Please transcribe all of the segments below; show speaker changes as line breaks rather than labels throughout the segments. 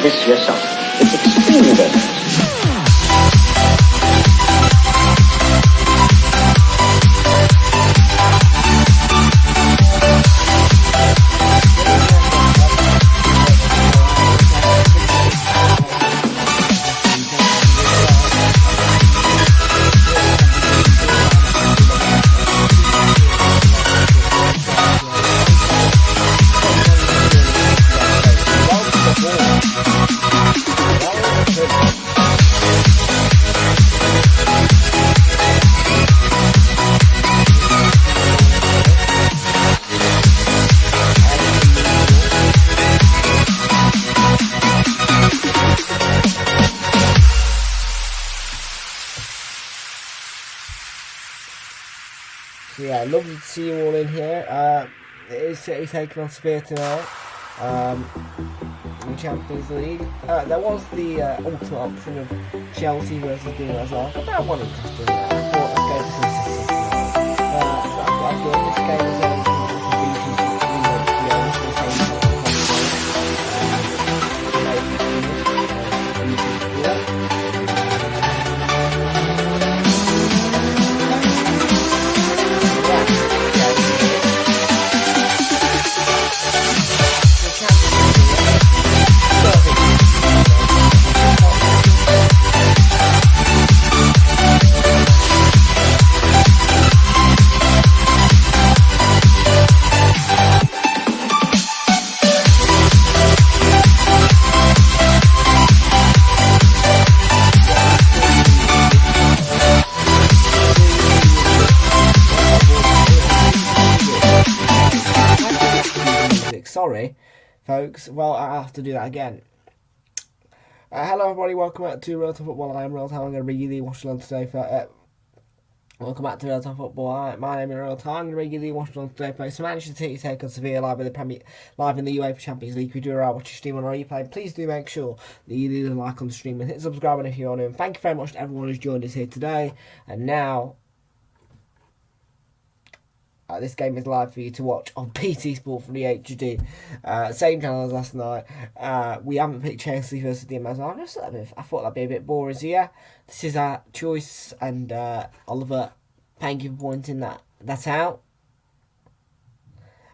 this yourself. It's extremely dangerous.
Yeah, lovely to see you all in here. It is City taking on Sevilla tonight in the Champions League. There was the ultimate option of Chelsea versus Dinamo as well. About one interesting. I thought let's go for some City tonight. That's what I've done. This game is sorry, folks. Well, I have to do that again. Hello, everybody. Welcome back to Realltom Football. I am Realltom. I'm going to regularly watch along today. Welcome back to Realltom Football. My name is Realltom. I'm going to regularly watch along today. So Manchester City take on Sevilla live in the UEFA Champions League. We do our watch stream on our replay. Please do make sure that you leave a like on the stream and hit subscribe if you're new. And thank you very much to everyone who's joined us here today. And now, this game is live for you to watch on PT Sport from the HD. Same channel as last night. We haven't picked Chelsea versus the Amazon. I thought that'd be a bit boring. So yeah, this is our choice, and Oliver, thank you for pointing that out.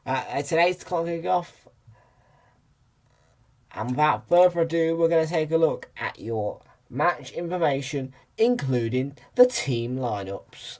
It's an 8 o'clock kickoff. And without further ado, we're going to take a look at your match information, including the team lineups.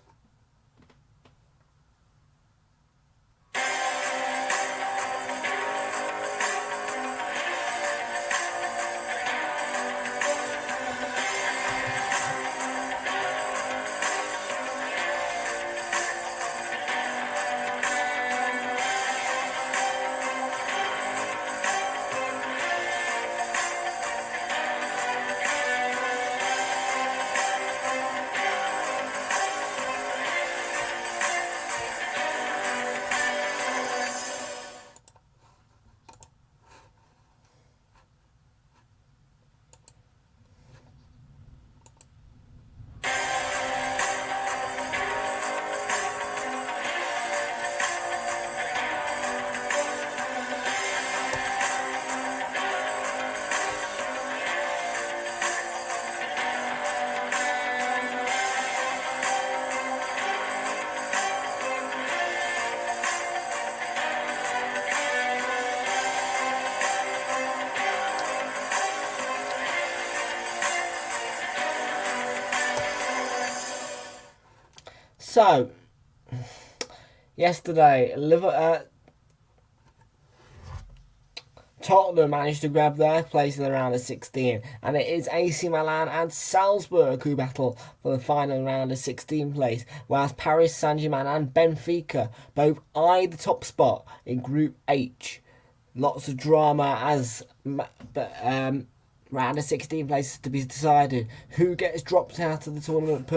So, yesterday, Tottenham managed to grab their place in the round of 16, and it is AC Milan and Salzburg who battle for the final round of 16 place, whereas Paris Saint-Germain and Benfica both eye the top spot in Group H. Lots of drama as round of 16 places to be decided. Who gets dropped out of the tournament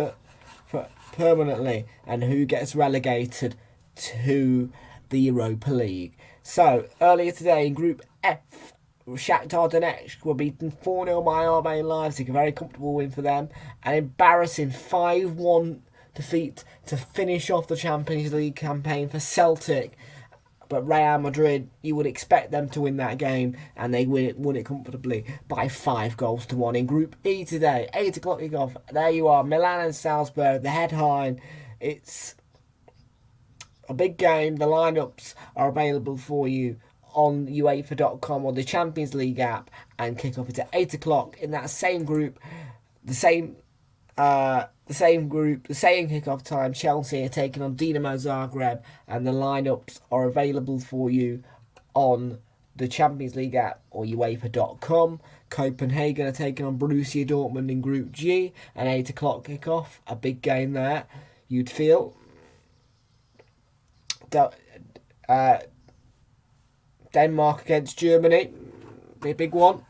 permanently and who gets relegated to the Europa League. So, earlier today in Group F, Shakhtar Donetsk were beaten 4-0 by RB Leipzig, a very comfortable win for them. An embarrassing 5-1 defeat to finish off the Champions League campaign for Celtic. But Real Madrid, you would expect them to win that game, and they won it comfortably by 5-1. In Group E today, 8 o'clock kickoff. There you are, Milan and Salzburg, the headline. It's a big game. The lineups are available for you on UEFA.com or the Champions League app, and kickoff is at 8 o'clock in that same group. The same kickoff time. Chelsea are taking on Dinamo Zagreb, and the lineups are available for you on the Champions League app or UEFA.com. Copenhagen are taking on Borussia Dortmund in Group G, an 8 o'clock kickoff. A big game there, you'd feel. Denmark against Germany, be a big one.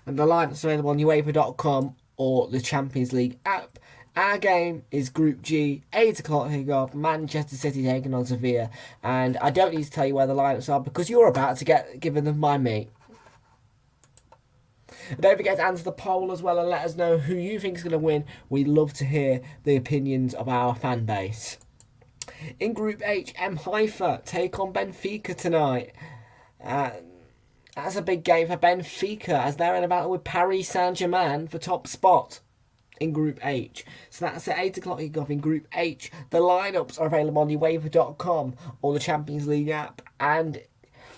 And the lineups are available on UEFA.com or the Champions League app. Our game is Group G, 8 o'clock kickoff, Manchester City taking on Sevilla. And I don't need to tell you where the lineups are because you're about to get given them by me. And don't forget to answer the poll as well and let us know who you think is going to win. We love to hear the opinions of our fan base. In Group H, Haifa take on Benfica tonight. That's a big game for Benfica as they're in a battle with Paris Saint-Germain for top spot in Group H. So that's at 8 o'clock kickoff in Group H. The lineups are available on UEFA.com or the Champions League app. And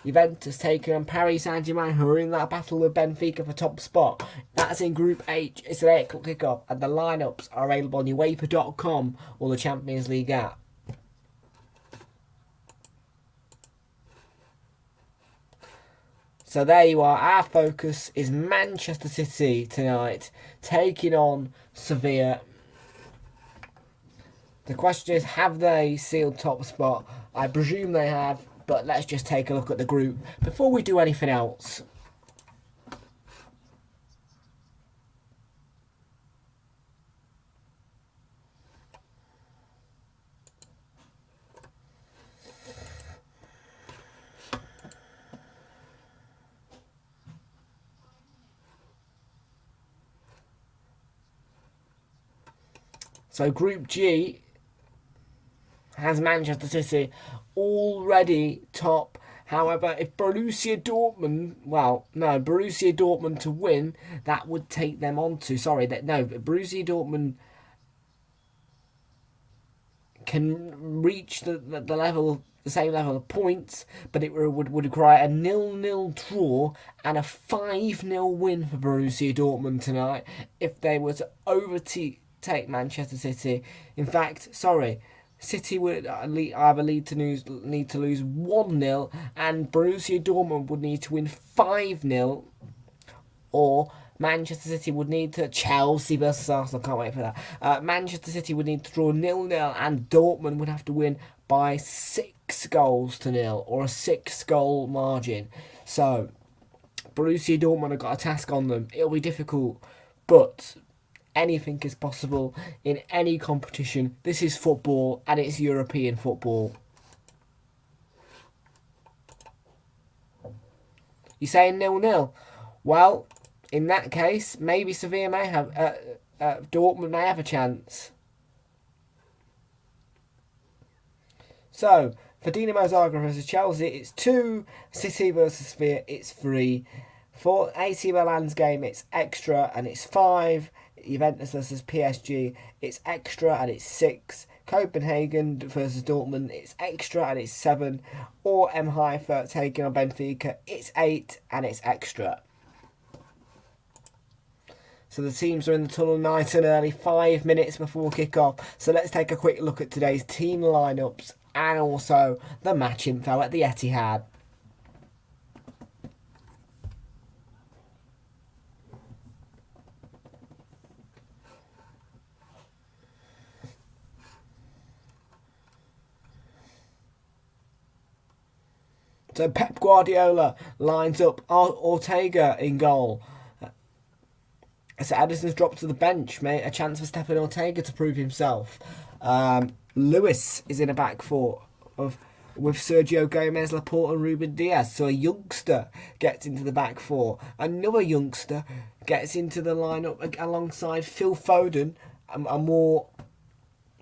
Juventus taking on Paris Saint-Germain, who are in that battle with Benfica for top spot. That's in Group H. It's an 8 o'clock kickoff, and the lineups are available on UEFA.com or the Champions League app. So there you are. Our focus is Manchester City tonight, taking on Sevilla. The question is, have they sealed top spot? I presume they have, but let's just take a look at the group before we do anything else. So Group G has Manchester City already top. However, if Borussia Dortmund to win, that would take them on to... Borussia Dortmund can reach the level the same level of points, but it would require a 0-0 draw and a 5-0 win for Borussia Dortmund tonight if they were to overtake Manchester City. In fact, City would either need to lose 1-0, and Borussia Dortmund would need to win 5-0, or Manchester City would need to... Chelsea versus Arsenal, can't wait for that. Manchester City would need to draw 0-0, and Dortmund would have to win by 6 goals to 0, or a 6-goal margin. So, Borussia Dortmund have got a task on them. It'll be difficult, but anything is possible in any competition. This is football, and it's European football. You're saying 0-0? Well, in that case, maybe Sevilla may have... Dortmund may have a chance. So, for Dinamo Zagreb versus Chelsea, it's 2. City versus Sevilla, it's 3. For AC Milan's game, it's extra, and it's 5. Juventus versus PSG, it's extra, and it's 6. Copenhagen versus Dortmund, it's extra, and it's 7. Or M. Haifa taking on Benfica, it's 8, and it's extra. So the teams are in the tunnel nice and early, 5 minutes before kick-off. So let's take a quick look at today's team lineups and also the match info at the Etihad. So Pep Guardiola lines up Ortega in goal. So Edison's dropped to the bench, mate. A chance for Stephen Ortega to prove himself. Lewis is in a back four with Sergio Gomez, Laporte and Ruben Diaz. So a youngster gets into the back four. Another youngster gets into the lineup alongside Phil Foden, a more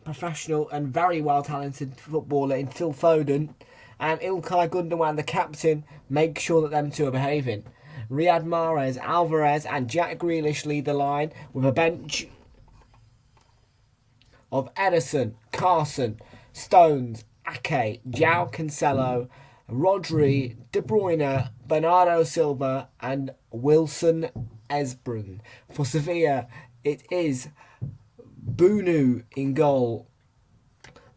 professional and very well talented footballer in Phil Foden. And Ilkay Gundogan, the captain, make sure that them two are behaving. Riyad Mahrez, Alvarez and Jack Grealish lead the line with a bench of Edison, Carson, Stones, Ake, João Cancelo, Rodri, De Bruyne, Bernardo Silva and Wilson Esbrun. For Sevilla, it is Bunu in goal.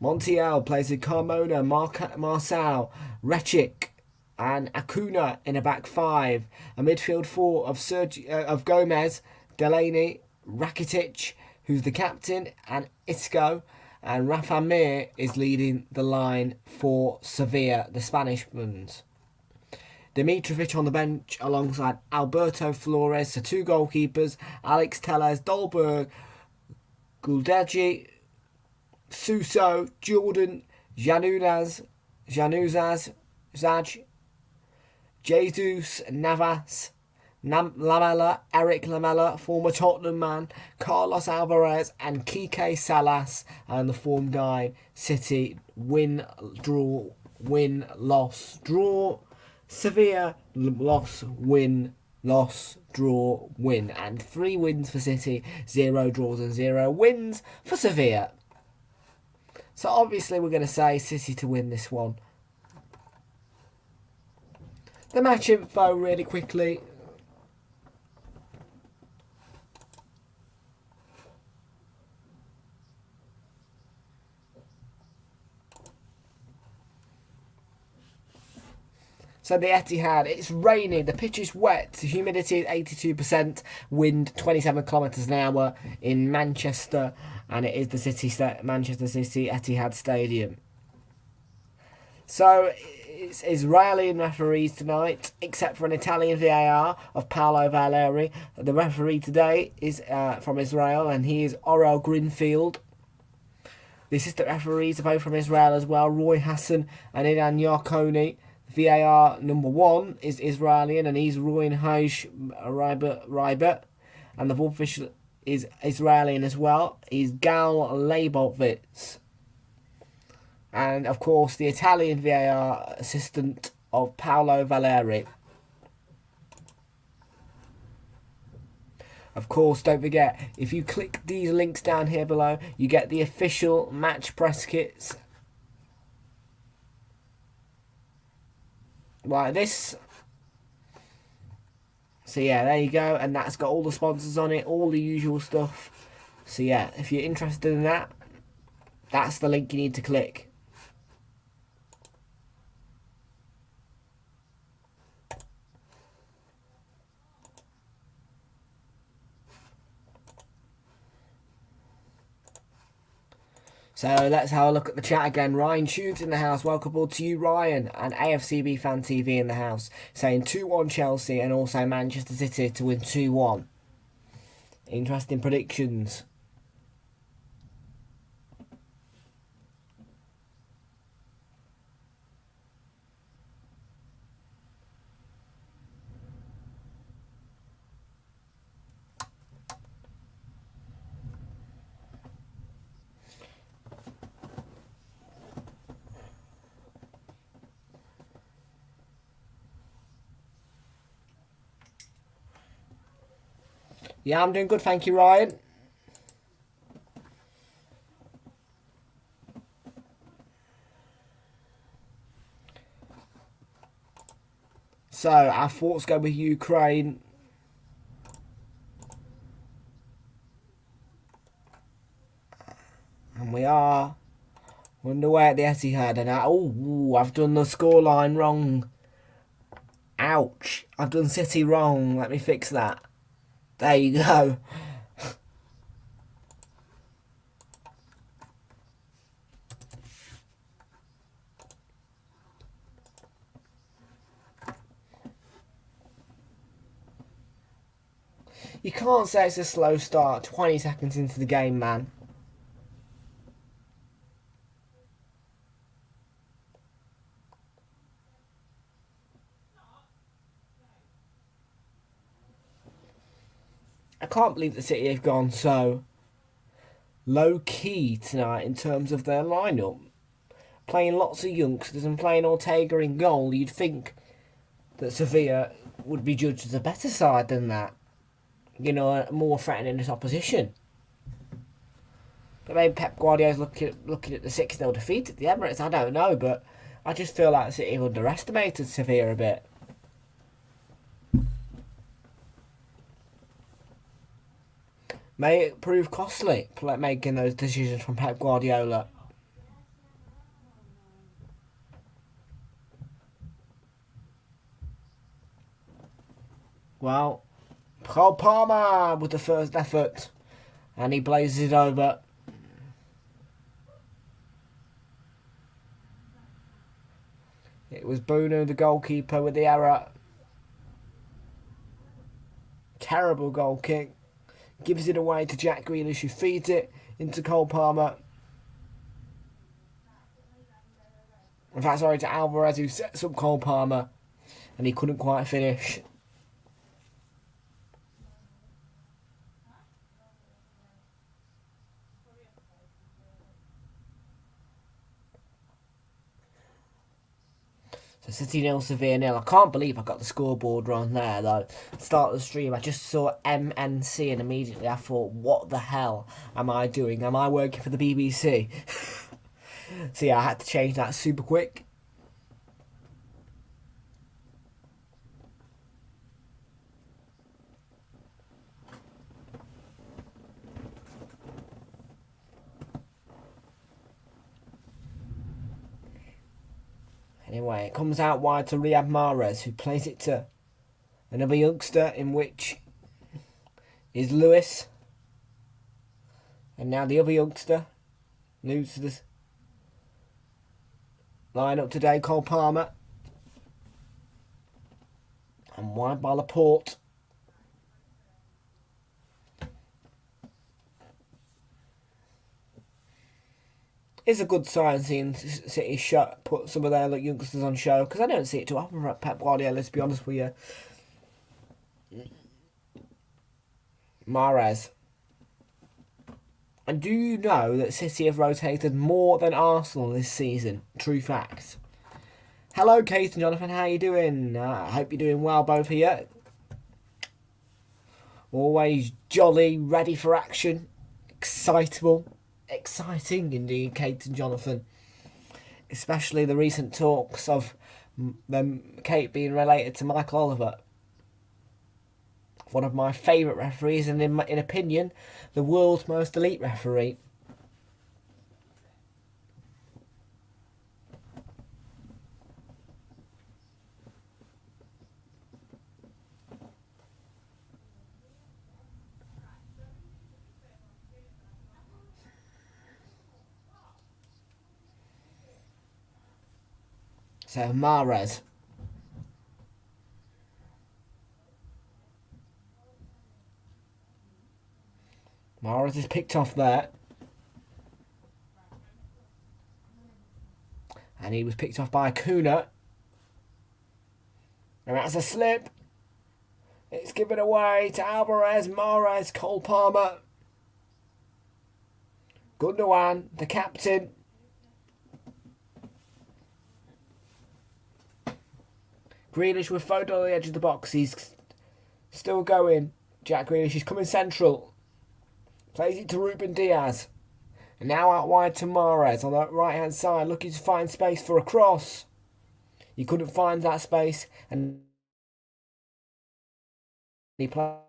Montiel plays with Carmona, Marçal, Rechic and Acuna in a back five. A midfield four of Gomez, Delaney, Rakitic, who's the captain, and Isco. And Rafa Mir is leading the line for Sevilla, the Spanish ones. Dimitrovic on the bench alongside Alberto Flores. So two goalkeepers, Alex Telles, Dolberg, Guldaji, Suso, Jordan, Januzaj, Zaj, Jesus, Navas, Lamela, Eric Lamela, former Tottenham man, Carlos Alvarez and Kike Salas, and the form guide City win, draw, win, loss, draw. Sevilla loss, win, loss, draw, win, and 3 wins for City, 0 draws and 0 wins for Sevilla. So obviously we're going to say City to win this one. The match info really quickly. So the Etihad, it's raining, the pitch is wet, the humidity is 82%, wind 27 kilometres an hour in Manchester, and it is the Manchester City Etihad Stadium. So it's Israeli referees tonight, except for an Italian VAR of Paolo Valeri. The referee today is from Israel, and he is Orel Greenfield. The assistant referees are both from Israel as well, Roy Hassan and Idan Yarkoni. VAR number 1 is Israeli, and he's Ruin Haj Raibert. And the fourth official is Israeli as well. He's Gal Leibovitz. And of course, the Italian VAR assistant of Paolo Valeri. Of course, don't forget, if you click these links down here below, you get the official match press kits. like this. So yeah, there you go, and that's got all the sponsors on it, all the usual stuff. So yeah, if you're interested in that, that's the link you need to click. So let's have a look at the chat again. Ryan Shoots in the house. Welcome aboard to you, Ryan. And AFCB Fan TV in the house. Saying 2-1 Chelsea and also Manchester City to win 2-1. Interesting predictions. Yeah, I'm doing good, thank you, Ryan. So, our thoughts go with Ukraine. And we are underway at the Etihad. And I've done the scoreline wrong. Ouch. I've done City wrong. Let me fix that. There you go. You can't say it's a slow start 20 seconds into the game, man. I can't believe the City have gone so low-key tonight in terms of their lineup. Playing lots of youngsters and playing Ortega in goal, you'd think that Sevilla would be judged as a better side than that. You know, a more threatening opposition. But maybe Pep Guardiola's looking at the 6-0 defeat at the Emirates, I don't know, but I just feel like City have underestimated Sevilla a bit. May it prove costly, making those decisions from Pep Guardiola. Well, Cole Palmer with the first effort, and he blazes it over. It was Bruno, the goalkeeper, with the error. Terrible goal kick. Gives it away to Jack Grealish, who feeds it into Cole Palmer. In fact, sorry, to Alvarez, who sets up Cole Palmer, and he couldn't quite finish. So City 0, Sevilla 0. I can't believe I got the scoreboard wrong there, though. Start of the stream, I just saw MNC and immediately I thought, what the hell am I doing? Am I working for the BBC? So yeah, I had to change that super quick. Anyway, it comes out wide to Riyad Mahrez, who plays it to another youngster, in which is Lewis. And now the other youngster, new to the line-up today, Cole Palmer. And wide by Laporte. It's a good sign seeing City put some of their youngsters on show, because I don't see it too often from Pep Guardiola, let's be honest with you. Mahrez. And do you know that City have rotated more than Arsenal this season? True fact. Hello, Kate and Jonathan, how you doing? I hope you're doing well, both of you. Always jolly, ready for action, excitable. Exciting indeed, Kate and Jonathan. Especially the recent talks of Then Kate being related to Michael Oliver, one of my favourite referees, and in opinion, the world's most elite referee. So Mahrez. Mahrez is picked off there. And he was picked off by Kuna. And that's a slip. It's given away to Alvarez, Mahrez, Cole Palmer. Gundogan, the captain. Grealish with photo on the edge of the box. He's still going. Jack Grealish, he's coming central. Plays it to Ruben Diaz. And now out wide to Mahrez on the right hand side, looking to find space for a cross. He couldn't find that space, and he plays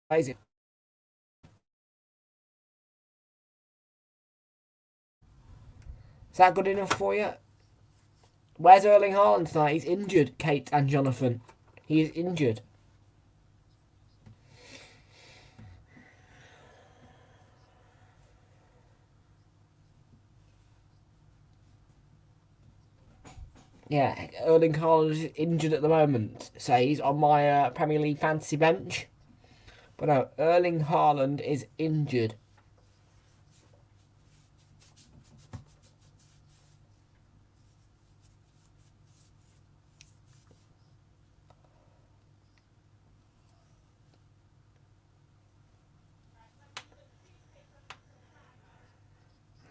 it. Is that good enough for you? Where's Erling Haaland tonight? He's injured, Kate and Jonathan. He is injured. Yeah, Erling Haaland is injured at the moment. So he's on my Premier League fantasy bench. But no, Erling Haaland is injured.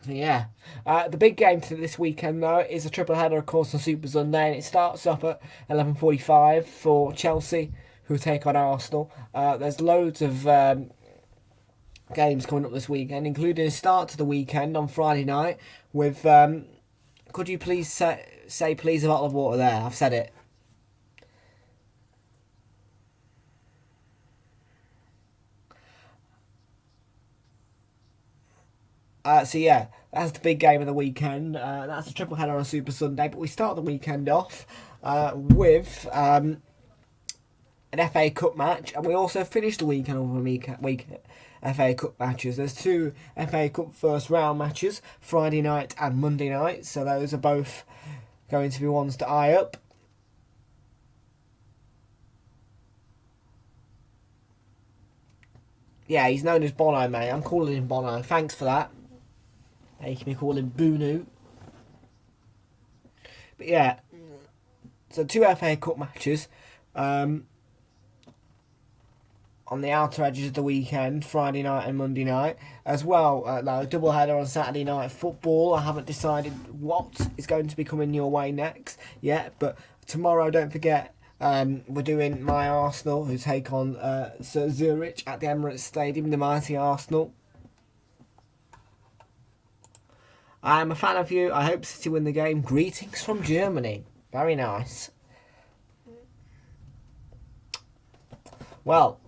Yeah. The big game for this weekend, though, is a triple header, of course, on Super Sunday. And it starts off at 11:45 for Chelsea, who take on Arsenal. There's loads of games coming up this weekend, including a start to the weekend on Friday night with... could you please say please a bottle of water there? I've said it. So yeah, that's the big game of the weekend. That's a triple header on Super Sunday. But we start the weekend off with an FA Cup match, and we also finish the weekend with week FA Cup matches. There's two FA Cup first round matches, Friday night and Monday night. So those are both going to be ones to eye up. Yeah, he's known as Bono, mate. I'm calling him Bono. Thanks for that. Making me call him Bunu. But yeah, so two FA Cup matches on the outer edges of the weekend, Friday night and Monday night. As well, now double header on Saturday night football. I haven't decided what is going to be coming your way next yet, but tomorrow, don't forget, we're doing my Arsenal, who take on Zurich at the Emirates Stadium, the mighty Arsenal. I am a fan of you. I hope City win the game. Greetings from Germany. Very nice. Well,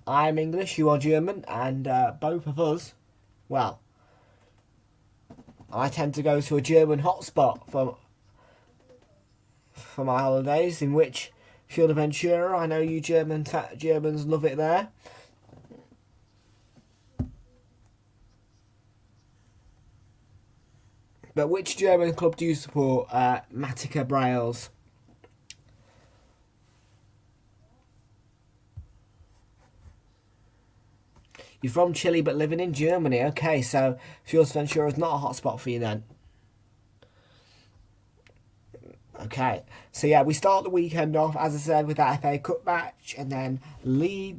I'm English, you are German, and both of us, well, I tend to go to a German hotspot for my holidays, in which Fuerteventura. I know you Germans love it there. But which German club do you support? Matica Brails. You're from Chile but living in Germany. Okay, so Fuerteventura is not a hotspot for you then. Okay, so yeah, we start the weekend off, as I said, with that FA Cup match, and then Leeds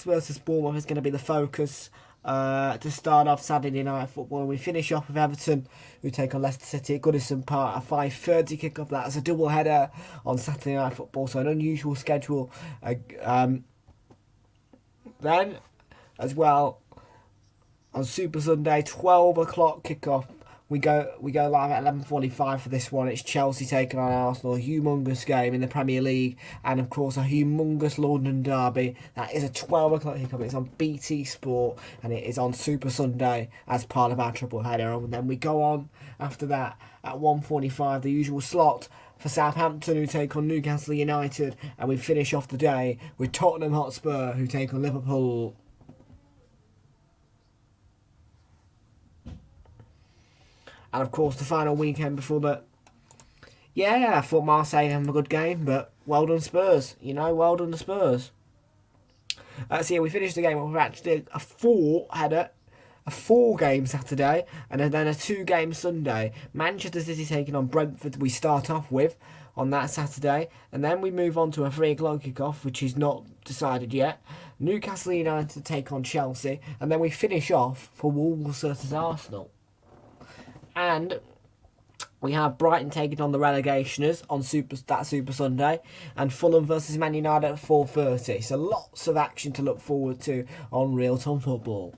versus Bournemouth is going to be the focus to start off Saturday night football. And we finish off with Everton, who take on Leicester City at Goodison Park. A 5:30 kick-off. That's a double header on Saturday night football, so an unusual schedule. Then, as well, on Super Sunday, 12 o'clock kick-off. We go live at 11:45 for this one. It's Chelsea taking on Arsenal, a humongous game in the Premier League, and of course a humongous London derby. That is a 12 o'clock kickoff. It's on BT Sport, and it is on Super Sunday as part of our triple header. And then we go on after that at 1:45, the usual slot for Southampton, who take on Newcastle United, and we finish off the day with Tottenham Hotspur, who take on Liverpool. And of course, the final weekend before that. Yeah, I thought Marseille had a good game, but well done Spurs. Well done the Spurs. So yeah, we finished the game with actually a 4-header, a 4-game Saturday, and then a 2-game Sunday. Manchester City taking on Brentford. We start off with on that Saturday, and then we move on to a 3 o'clock kickoff, which is not decided yet. Newcastle United take on Chelsea, and then we finish off for Wolves versus Arsenal. And we have Brighton taking on the relegationers on Super Sunday, and Fulham versus Man United at 4:30. So lots of action to look forward to on Realltom Football.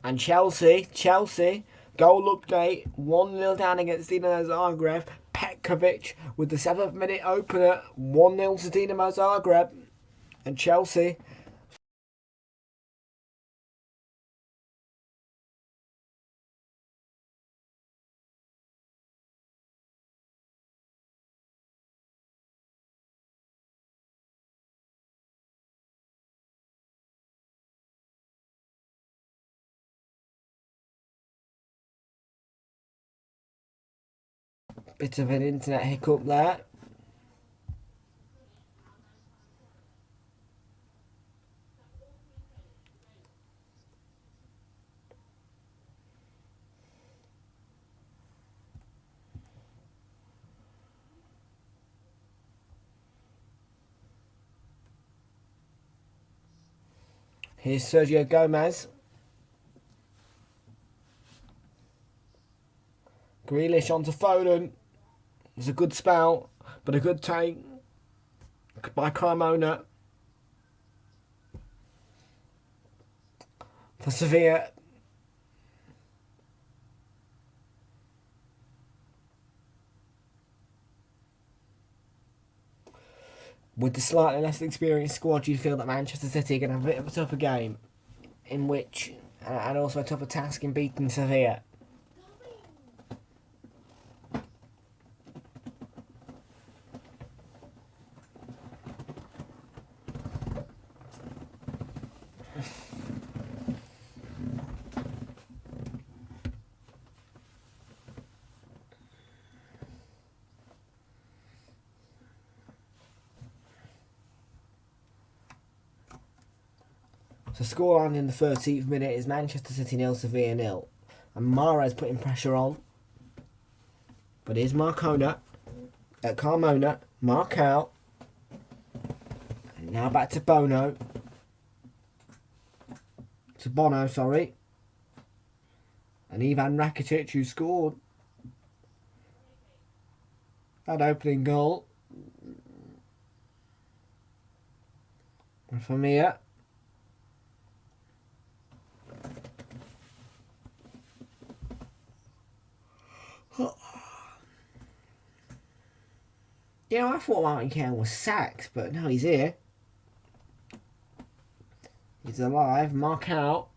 And Chelsea, goal update, 1-0 down against Dinamo Zagreb. Petkovic with the 7th minute opener, 1-0 to Dinamo Zagreb. And Chelsea bit of an internet hiccup there. Here's Sergio Gomez. Grealish onto Foden. It's a good spell, but a good take by Carmona for Sevilla. With the slightly less experienced squad, you'd feel that Manchester City are going to have a bit of a tougher game, and also a tougher task in beating Sevilla. So scoreline in the 13th minute is Manchester City 0, Sevilla 0. And Mahrez putting pressure on. But here's Carmona. Mark out. And now back to Bono. To Bono, sorry. And Ivan Rakitic, who scored that opening goal. And from here. I thought Martin Keown was sacked, but no, he's here. He's alive. Mark out.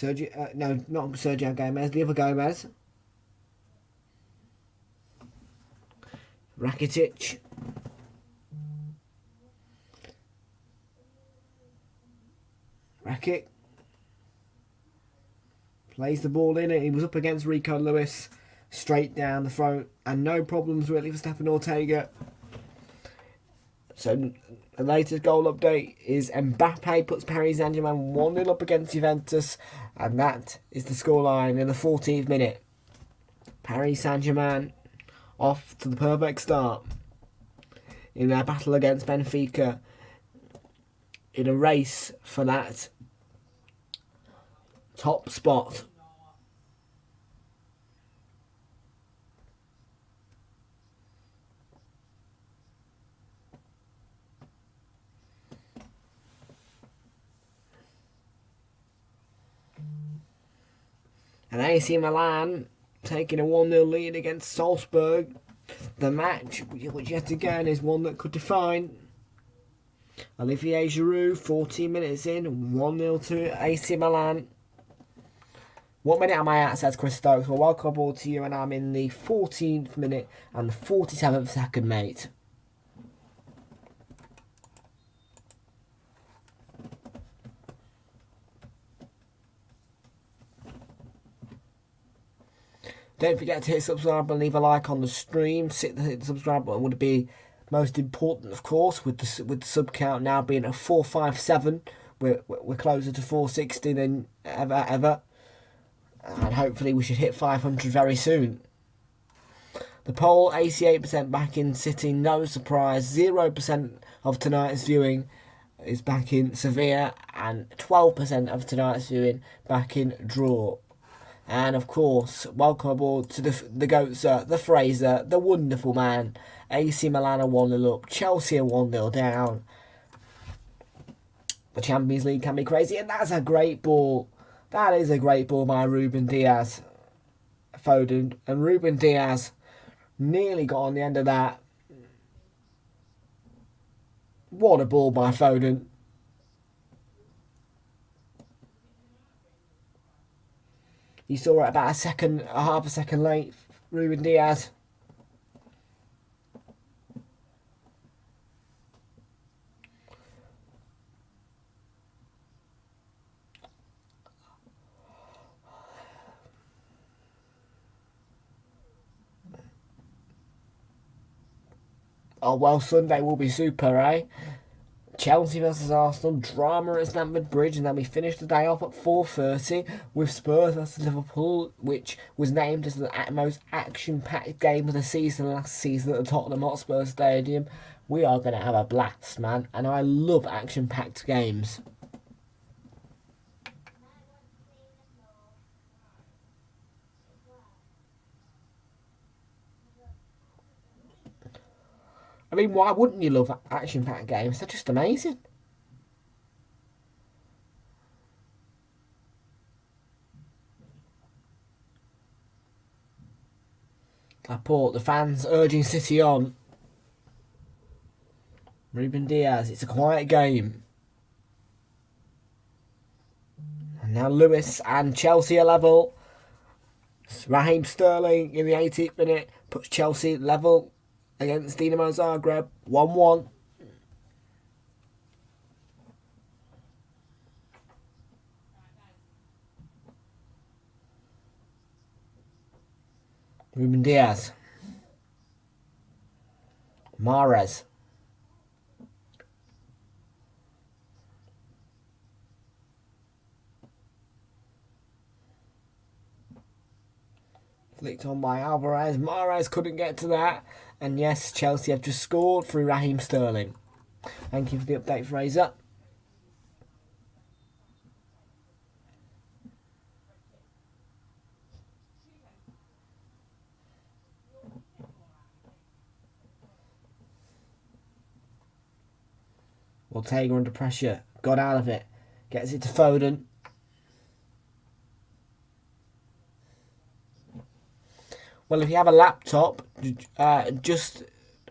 No, not Sergio Gomez. The other Gomez. Rakitic. Rekic plays the ball in it. He was up against Rico Lewis, straight down the throat, and no problems really for Stefan Ortega. So the latest goal update is Mbappe puts Paris Saint-Germain 1-0 up against Juventus, and that is the scoreline in the 14th minute. Paris Saint-Germain off to the perfect start in their battle against Benfica in a race for that top spot. And AC Milan taking a 1-0 lead against Salzburg. The match, which yet again is one that could define. Olivier Giroud, 14 minutes in, 1-0 to AC Milan. What minute am I at, says Chris Stokes. Well, welcome aboard to you, and I'm in the 14th minute and the 47th second, mate. Don't forget to hit subscribe and leave a like on the stream. Hit the subscribe button would be most important, of course, with the sub count now being at 457. We're closer to 460 than ever. And hopefully we should hit 500 very soon. The poll, 88% back in City, no surprise. 0% of tonight's viewing is back in Sevilla, and 12% of tonight's viewing back in draw. And of course, welcome aboard to the Goatser, the Fraser, the wonderful man. AC Milan are 1-0 up, Chelsea are 1-0 down. The Champions League can be crazy, and that's a great ball. That is a great ball by Ruben Diaz. Foden, and Ruben Diaz nearly got on the end of that. What a ball by Foden. You saw it about half a second late, Ruben Diaz. Oh, well, Sunday will be super, eh? Chelsea versus Arsenal, drama at Stamford Bridge, and then we finish the day off at 4:30 with Spurs versus Liverpool, which was named as the most action-packed game of the season last season at the Tottenham Hotspur Stadium. We are going to have a blast, man, and I love action-packed games. I mean, why wouldn't you love action-packed games? They're just amazing. Laporte, the fans urging City on. Ruben Diaz, it's a quiet game. And now Lewis and Chelsea are level. Raheem Sterling in the 18th minute puts Chelsea level against Dinamo Zagreb, 1-1. Ruben Diaz. Mahrez. Flicked on by Alvarez. Mahrez couldn't get to that. And yes, Chelsea have just scored through Raheem Sterling. Thank you for the update, Fraser. Ortega under pressure. Got out of it. Gets it to Foden. Well, if you have a laptop, just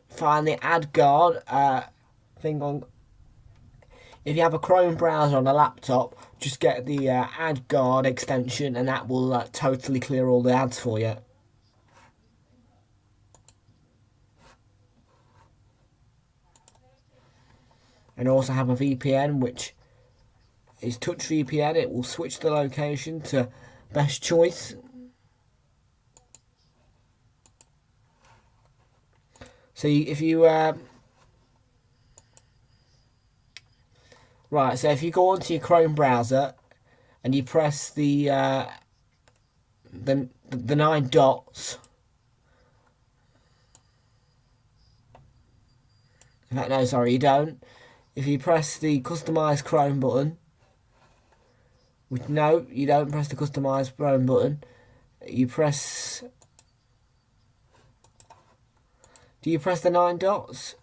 find the add guard thing on. If you have a Chrome browser on a laptop, just get the add guard extension, and that will totally clear all the ads for you. And also have a VPN, which is Touch VPN. It will switch the location to best choice. So if you right, so if you go onto your Chrome browser and you press the 9 dots. In fact, no, sorry, you don't. If you press the Customize Chrome button, which no, you don't press the Customize Chrome button. You press. Do you press the 9 dots?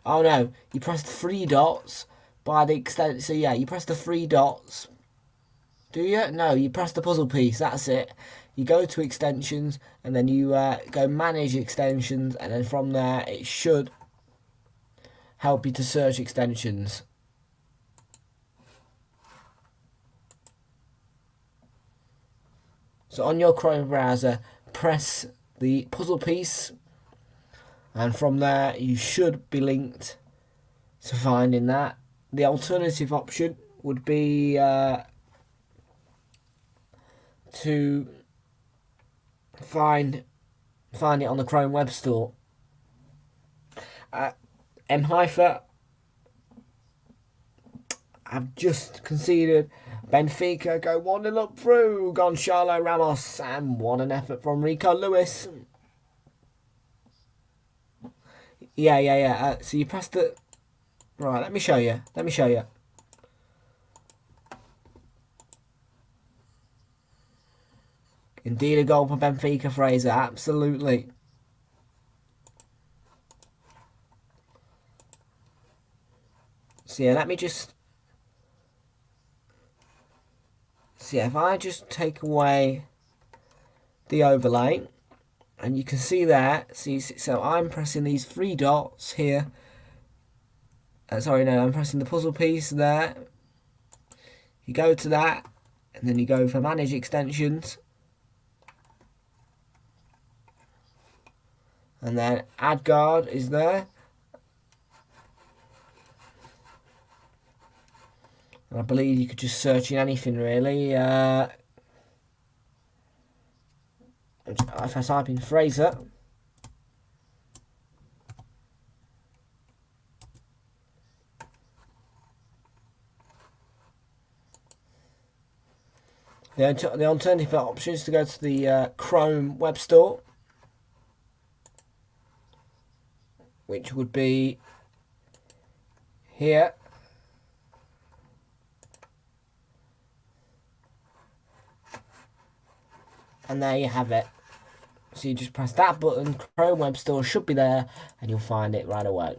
Oh no, you press the 3 dots by the extent. So yeah, you press the 3 dots. Do you? No, you press the puzzle piece. That's it. You go to extensions and then you go manage extensions, and then from there it should help you to search extensions. So on your Chrome browser, press the puzzle piece, and from there you should be linked to finding that. The alternative option would be to find it on the Chrome Web Store. M-Hypha have just conceded. Benfica go 1-0 up through. Gonçalo Ramos, and what an effort from Rico Lewis. Yeah. So you press the... Right, let me show you. Indeed, a goal for Benfica, Fraser. Absolutely. So yeah, let me just... So yeah, if I just take away the overlay, and you can see there, see, so I'm pressing these 3 dots here. Sorry, no, I'm pressing the puzzle piece there. You go to that, and then you go for manage extensions. And then add guard is there. And I believe you could just search in anything really. If I type in Fraser. The alternative option is to go to the Chrome Web Store, which would be here. And there you have it. So you just press that button, Chrome Web Store should be there, and you'll find it right away.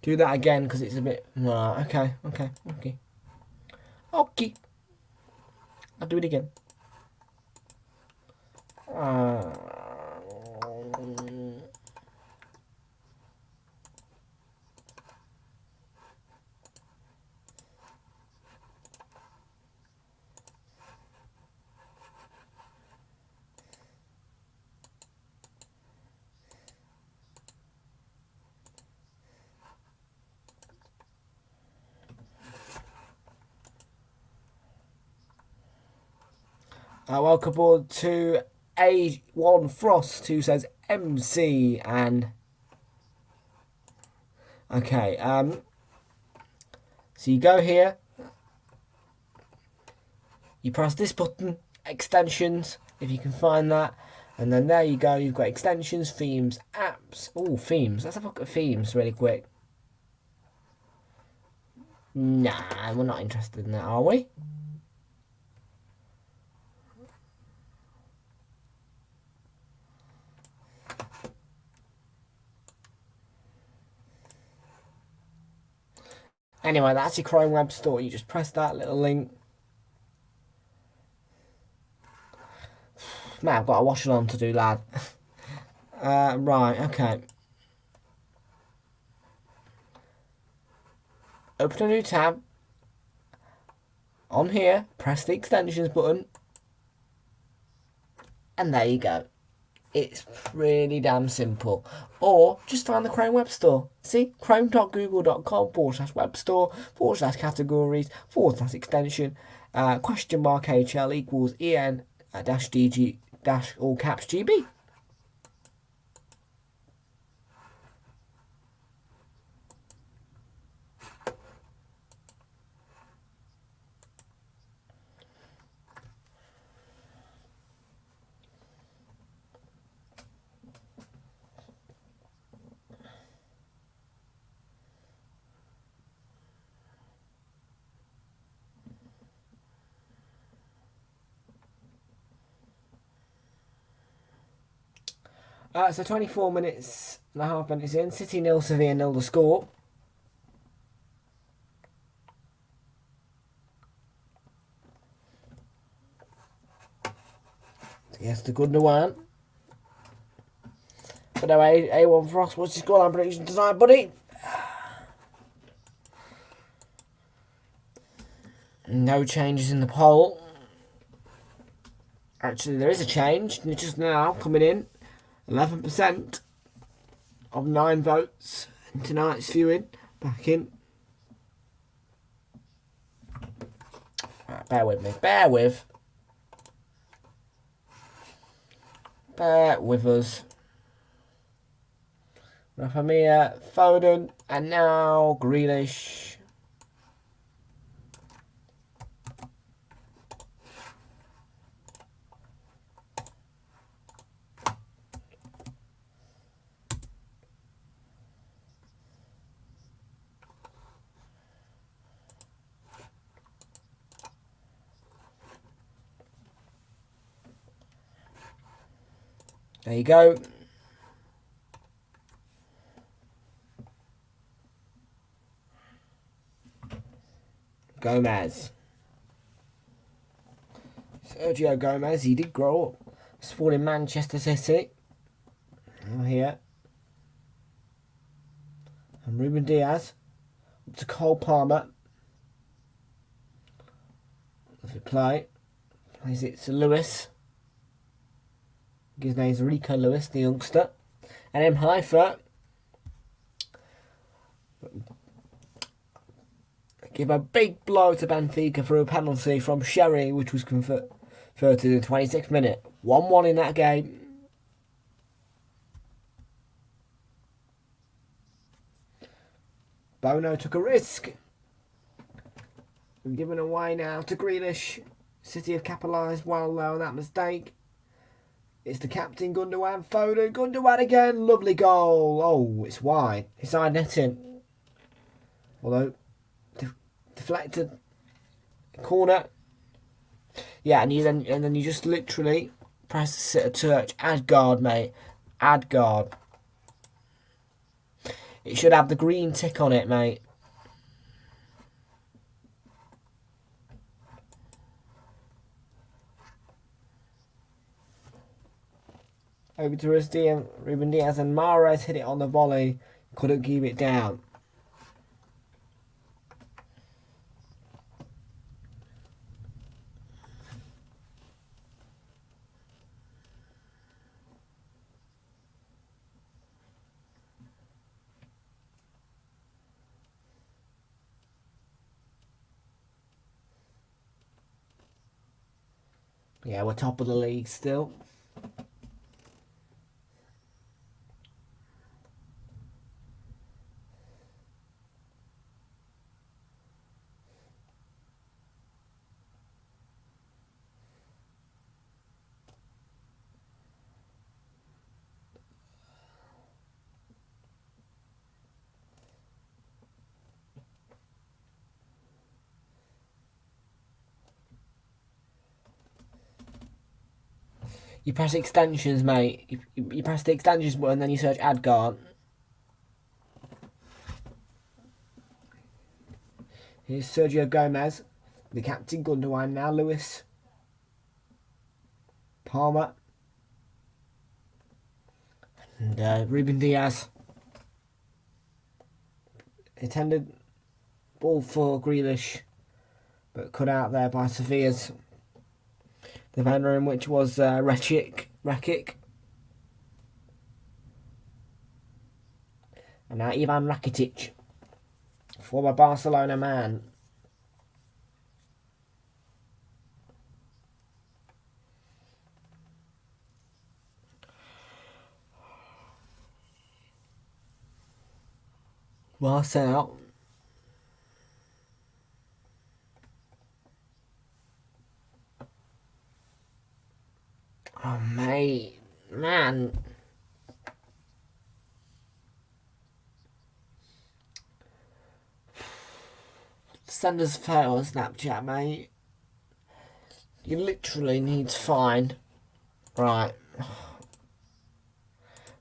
Do that again because it's a bit... Right, okay. I'll do it again. Welcome aboard to A1 Frost, who says MC, and okay, so you go here, you press this button, extensions, if you can find that, and then there you go, you've got extensions, themes, apps. Oh, themes, let's have a look at themes really quick. Nah, we're not interested in that, are we? Anyway, that's your Chrome Web Store. You just press that little link. Man, I've got a watch along to do, lad. Right, okay. Open a new tab. On here, press the extensions button, and there you go. It's really damn simple. Or just find the Chrome Web Store. See, chrome.google.com/web store /categories /extension $HL equals en dash dg dash all caps gb. So 24 minutes and a half minutes in. City 0, Sevilla 0 the score. Yes, the Gundogan. But no, A1 Frost, what's your scoreline prediction tonight, buddy? No changes in the poll. Actually, there is a change. Just now coming in. 11% of 9 votes in tonight's viewing. Back in. Right, bear with me. Bear with us. Rafinha, Foden, and now Grealish. There you go. Gomez. Sergio Gomez, he did grow up. Spawned in Manchester City. Now here. And Ruben Diaz. Up to Cole Palmer. As we play. Plays it to Lewis. His name's Rico Lewis, the youngster. And M. Haifa. Give a big blow to Benfica for a penalty from Sherry, which was converted in the 26th minute. 1-1 in that game. Bono took a risk. Given away now to Grealish. City have capitalised well though on that mistake. It's the captain, Gundogan, Foden, Gundogan again, lovely goal. Oh, it's wide. It's side netting. Although, deflected. Corner. Yeah, and then you just literally press the sit a touch. Add guard, mate. Add guard. It should have the green tick on it, mate. Over to Ruben Diaz, and Mahrez hit it on the volley. Couldn't keep it down. Yeah, we're top of the league still. You press extensions, mate. You press the extensions button, then you search add guard. Here's Sergio Gomez, the captain, Gundogan, now Lewis. Palmer. And Ruben Diaz. Intended ball for Grealish. but cut out there by Sevilla's defender, in which was Rakic. And now Ivan Rakitic, former Barcelona man. Well set out. Oh, mate. Man. Send us a photo on Snapchat, mate. You literally need to find... Right.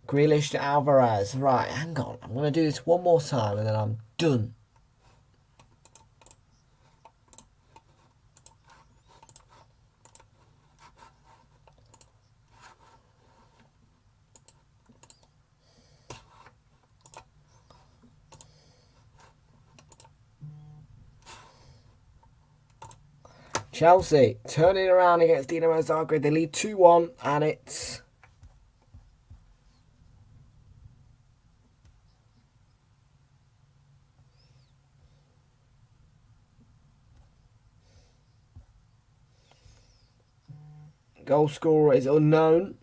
Grealish to Alvarez. Right, hang on. I'm going to do this one more time and then I'm done. Chelsea turning around against Dinamo Zagreb. They lead 2-1 and it's... Goal scorer is unknown.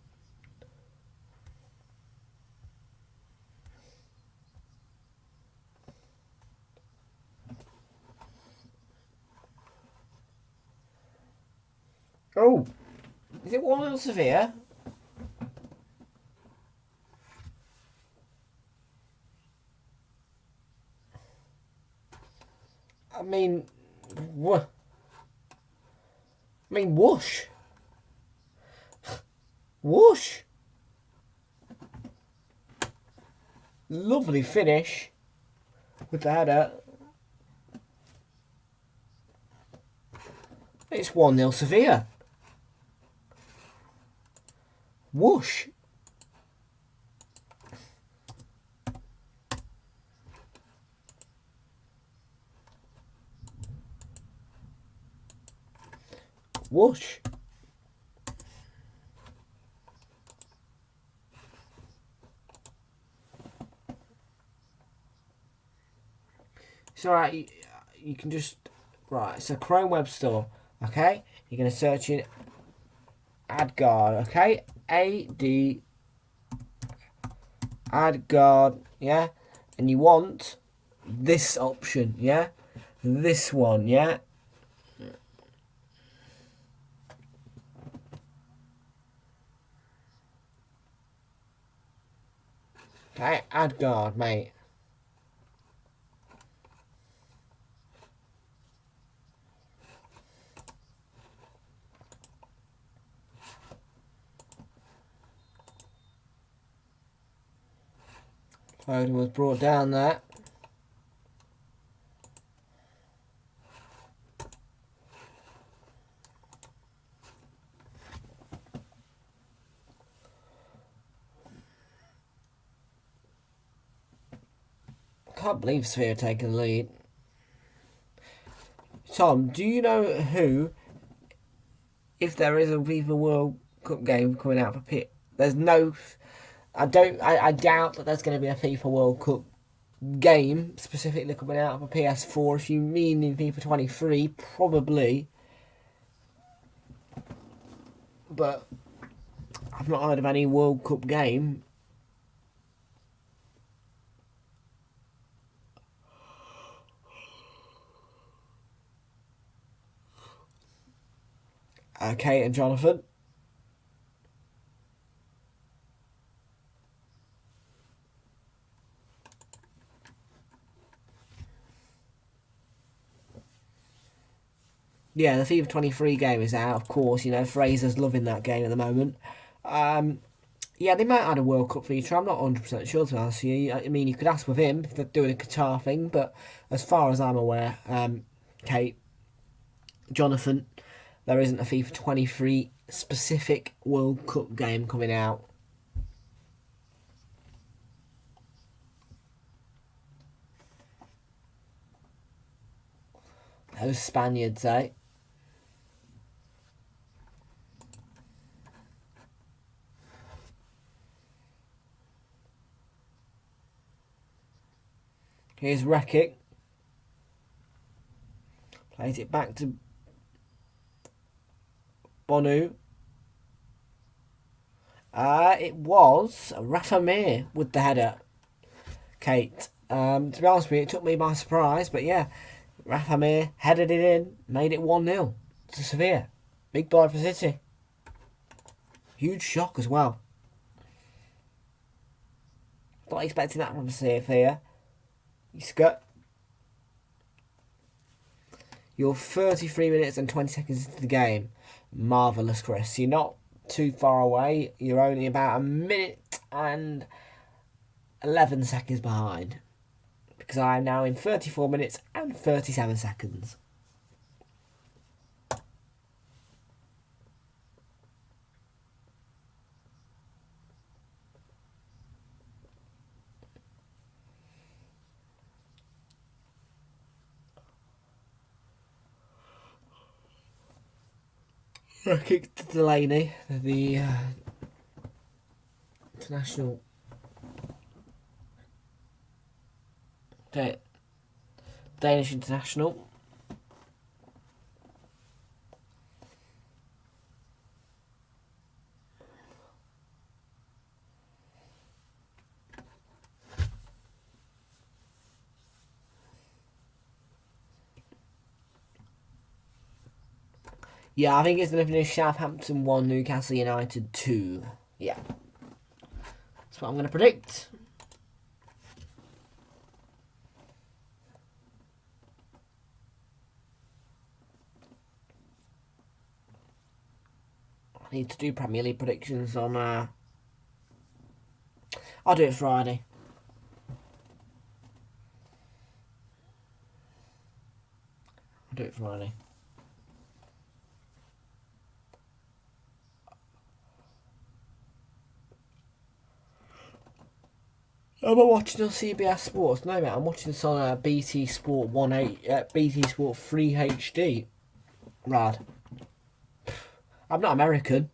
Oh, is it 1-0 Sevilla? I mean, what? I mean, whoosh. Whoosh. Lovely finish with the header. It's 1-0 Sevilla. Whoosh. Whoosh. It's alright, you can just... Right, it's a Chrome web store, okay? You're going to search in AdGuard, okay? A-D... AdGuard, yeah? And you want this option, yeah? This one, yeah? Okay, AdGuard, mate. Foden was brought down there. Can't believe Sevilla taking the lead. Tom, do you know who, if there is a FIFA World Cup game coming out for Pit, there's no... I doubt that there's going to be a FIFA World Cup game specifically coming out for PS4. If you mean in FIFA 23, probably. But I've not heard of any World Cup game. Kate and Jonathan. Yeah, the FIFA 23 game is out, of course. You know, Fraser's loving that game at the moment. Yeah, they might add a World Cup feature. I'm not 100% sure, to ask you. I mean, you could ask with him if they're doing a Qatar thing, but as far as I'm aware, Kate, Jonathan, there isn't a FIFA 23 specific World Cup game coming out. Those Spaniards, eh? Here's Rekic. Plays it back to Bonu. It was Rafa Mir with the header. Kate. To be honest with you, it took me by surprise, but yeah, Rafa Mir headed it in, made it 1-0 to Sevilla. Big blow for City. Huge shock as well. Not expecting that from Sevilla. Iska. You're 33 minutes and 20 seconds into the game. Marvellous, Chris. You're not too far away. You're only about a minute and 11 seconds behind. Because I am now in 34 minutes and 37 seconds. Kick to Delaney, the international Danish international. Yeah, I think it's going to finish Southampton 1, Newcastle United 2. Yeah. That's what I'm going to predict. I need to do Premier League predictions on... I'll do it Friday. Am I watching on CBS Sports? No, mate. I'm watching this on BT Sport 1H, BT Sport 3 HD. Rad. I'm not American.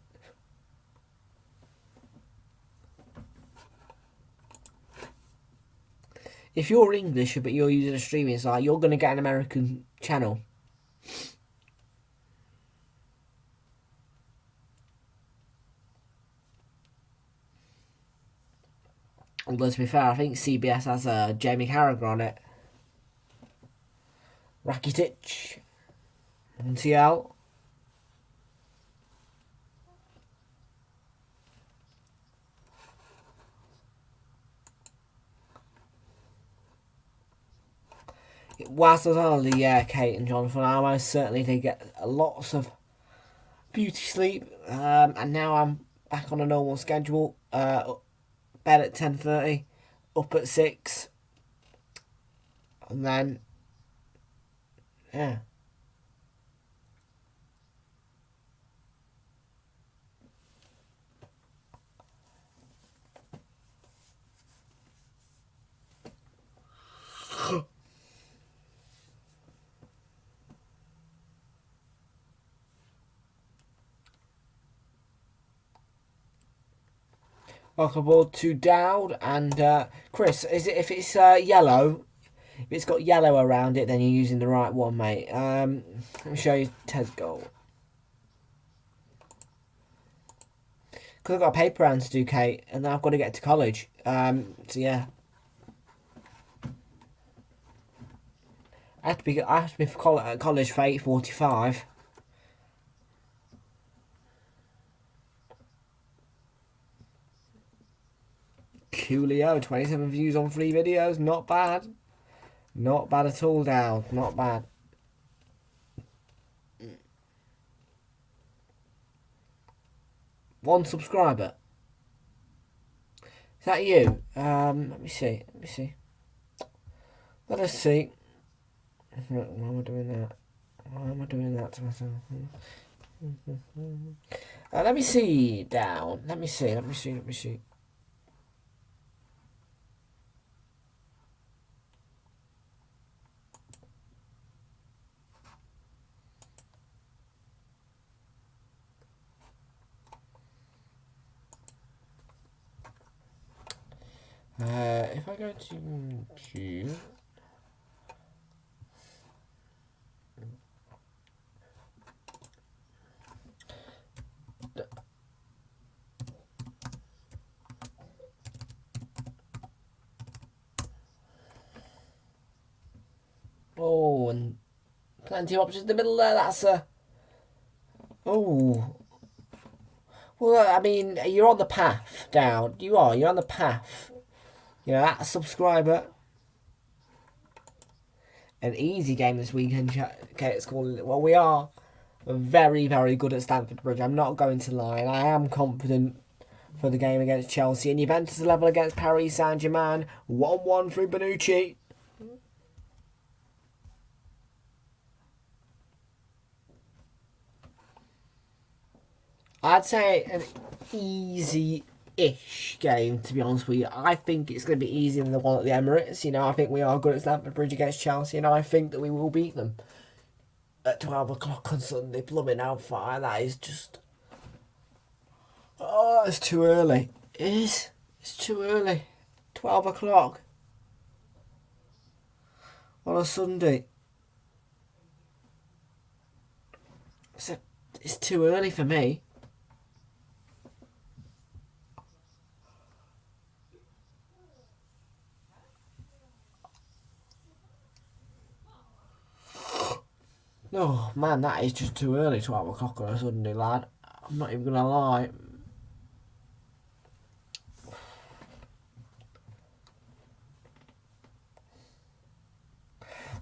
If you're English but you're using a streaming site, you're going to get an American channel. Although, to be fair, I think CBS has Jamie Carragher on it. Rakitic. Montiel. Whilst I was on the Kate and Jonathan, I most certainly did get lots of beauty sleep. And now I'm back on a normal schedule. Bed at 10:30, up at 6, and then, yeah. Welcome aboard to Dowd and Chris. Is it if it's yellow? If it's got yellow around it, then you're using the right one, mate. Let me show you Ted's goal. Because I've got a paper round to do, Kate, and then I've got to get to college. So yeah, I have to be for college for 8:45. Coolio, 27 views on 3 videos. Not bad. Not bad at all, Dowd. Not bad. One subscriber. Is that you? Let me see. Let us see. Why am I doing that? Why am I doing that to myself? Let me see, Dowd. Let me see. If I go to June. Oh, and plenty of options in the middle there. That's a. Oh. Well, I mean, you're on the path down. You are. You're on the path. You know, that subscriber. An easy game this weekend. Okay, it's called. Well, we are very, very good at Stamford Bridge. I'm not going to lie. And I am confident for the game against Chelsea. And Juventus level against Paris Saint-Germain. 1-1 through Bonucci. I'd say an easy-ish game, to be honest with you. I think it's going to be easier than the one at the Emirates. You know, I think we are good at Stamford Bridge against Chelsea, and I think that we will beat them at 12 o'clock on Sunday. Blooming hellfire, that is just... Oh, it's too early. It is. It's too early. 12 o'clock on a Sunday. It's too early for me. Oh man, that is just too early, 12 o'clock on a Sunday, lad. I'm not even gonna lie.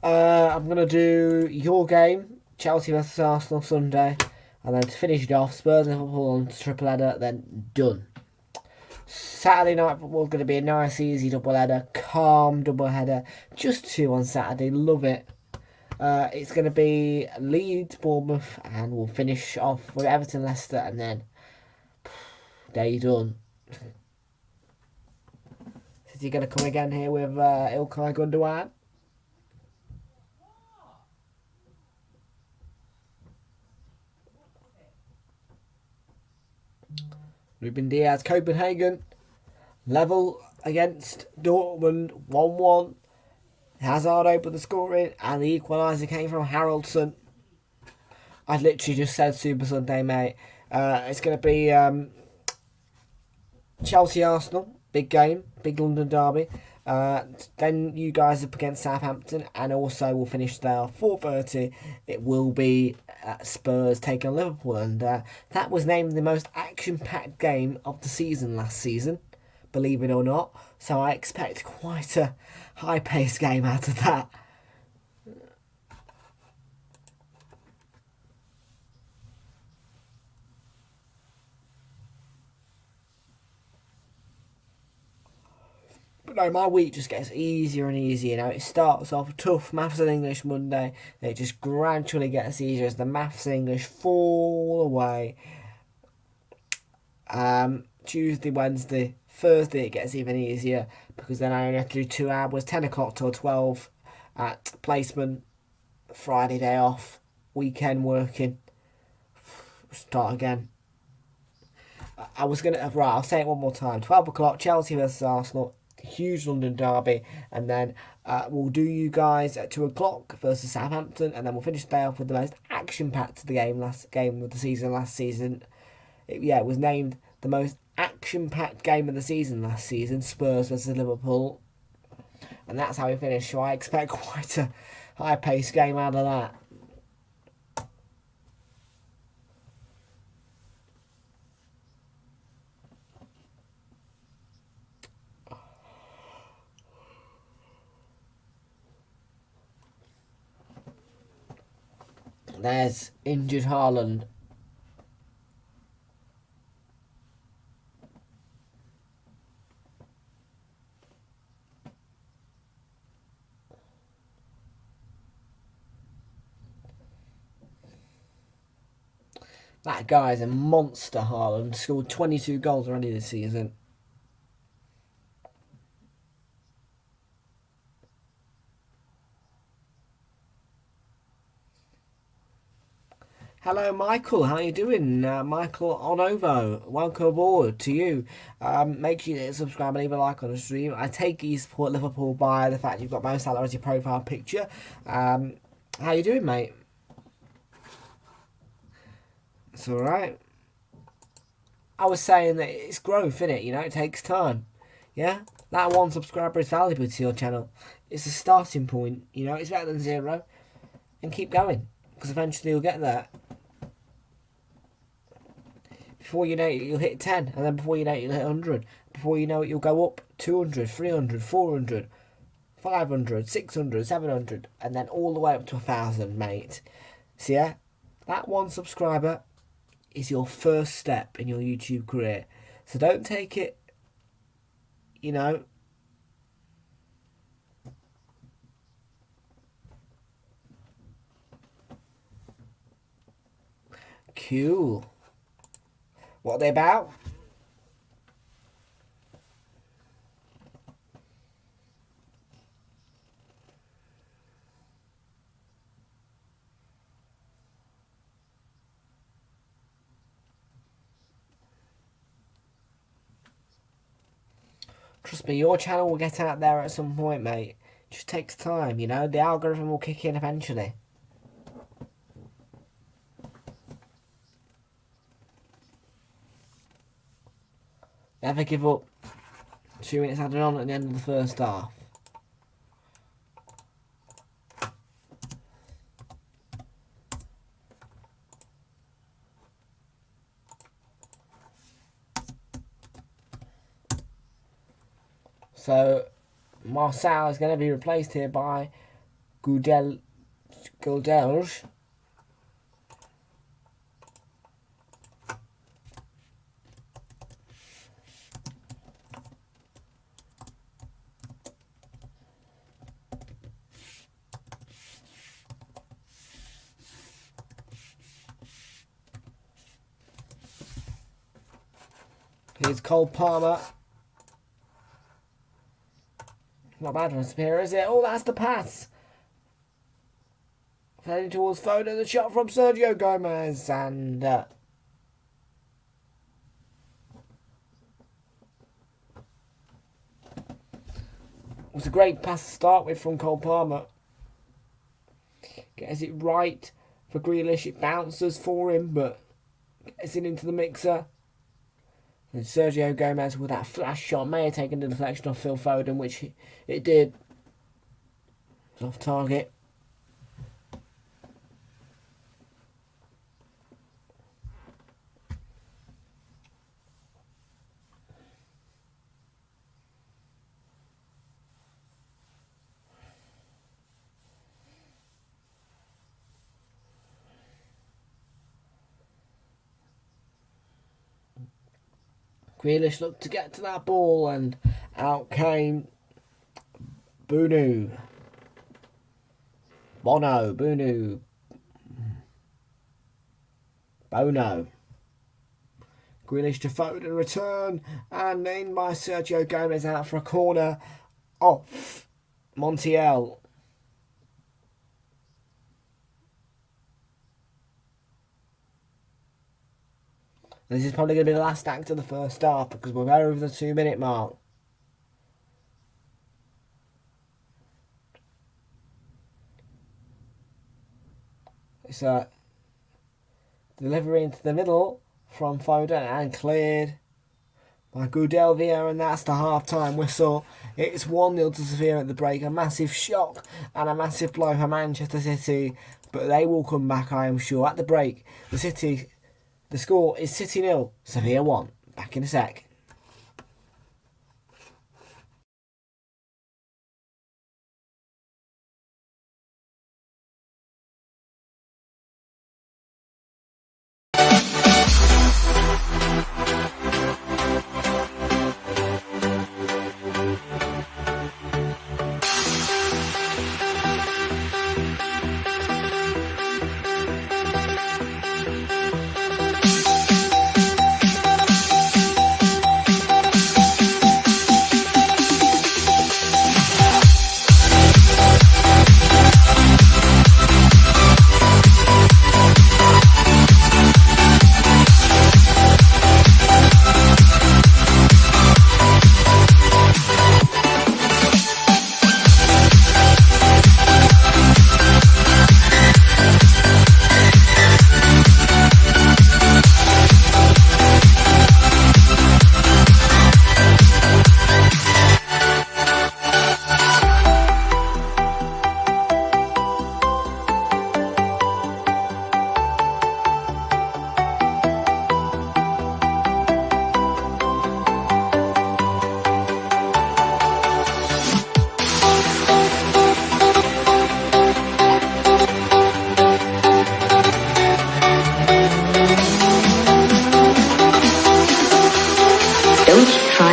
I'm gonna do your game, Chelsea versus Arsenal Sunday, and then to finish it off, Spurs and Liverpool on triple header, then done. Saturday night football is going to be a nice, easy double header, calm double header, just 2 on Saturday. Love it. It's going to be Leeds, Bournemouth, and we'll finish off with Everton, Leicester, and then day done. Is he going to come again here with Ilkay Gundogan? Ruben Diaz, Copenhagen, level against Dortmund, 1-1. Hazard opened the scoring, and the equaliser came from Haraldson. I literally just said Super Sunday, mate. It's going to be Chelsea-Arsenal, big game, big London derby. Then you guys up against Southampton, and also we'll finish there 4:30. It will be Spurs taking on Liverpool, and that was named the most action-packed game of the season last season, believe it or not. So I expect quite a high-paced game out of that. But no, my week just gets easier and easier. You know, it starts off tough maths and English Monday, then it just gradually gets easier as the maths and English fall away. Tuesday, Wednesday, Thursday it gets even easier because then I only have to do 2 hours, 10 o'clock till 12 at placement. Friday day off, weekend working. Start again. I was gonna right. I'll say it one more time. 12 o'clock, Chelsea versus Arsenal. Huge London derby, and then we'll do you guys at 2 o'clock versus Southampton, and then we'll finish the day off with the most action-packed last game of the season last season. It was named the most action-packed game of the season last season, Spurs versus Liverpool, and that's how we finish. So I expect quite a high-paced game out of that. There's injured Haaland. That guy's a monster, Haaland. Scored 22 goals already this season. Hello, Michael. How you doing? Michael Onovo. Welcome aboard to you. Make sure you hit subscribe and leave a like on the stream. I take you support Liverpool by the fact you've got Mo Salah as your profile picture. How you doing, mate? It's all right. I was saying that it's growth, innit? You know, it takes time. Yeah, that one subscriber is valuable to your channel. It's a starting point. You know, it's better than 0, and keep going because eventually you'll get there. Before you know it, you'll hit 10, and then before you know it, you'll hit 100. Before you know it, you'll go up 200, 300, 400, 500, 600, 700, and then all the way up to 1,000, mate. So yeah, that one subscriber is your first step in your YouTube career. So don't take it, you know, cool. What are they about? Trust me, your channel will get out there at some point, mate. It just takes time, you know. The algorithm will kick in eventually. Never give up. 2 minutes added on at the end of the first half. So, Marcel is going to be replaced here by Goudelge. Here's Cole Palmer. Not bad from Sevilla, is it? Oh, that's the pass. Heading towards Foden, the shot from Sergio Gomez, and it was a great pass to start with from Cole Palmer. Gets it right for Grealish. It bounces for him, but gets it into the mixer. And Sergio Gomez with that flash shot may have taken the deflection off Phil Foden, which it did. It's off target. Grealish looked to get to that ball, and out came Bono. Grealish to Foden, return, and in by Sergio Gomez out for a corner off Montiel. This is probably going to be the last act of the first half because we're over the 2-minute mark. It's a delivery into the middle from Foden and cleared by Goudelge, and that's the half-time whistle. It's 1-0 to Sevilla at the break. A massive shock and a massive blow for Manchester City, but they will come back, I am sure. At the break, the score is City 0, Sevilla 1. Back in a sec.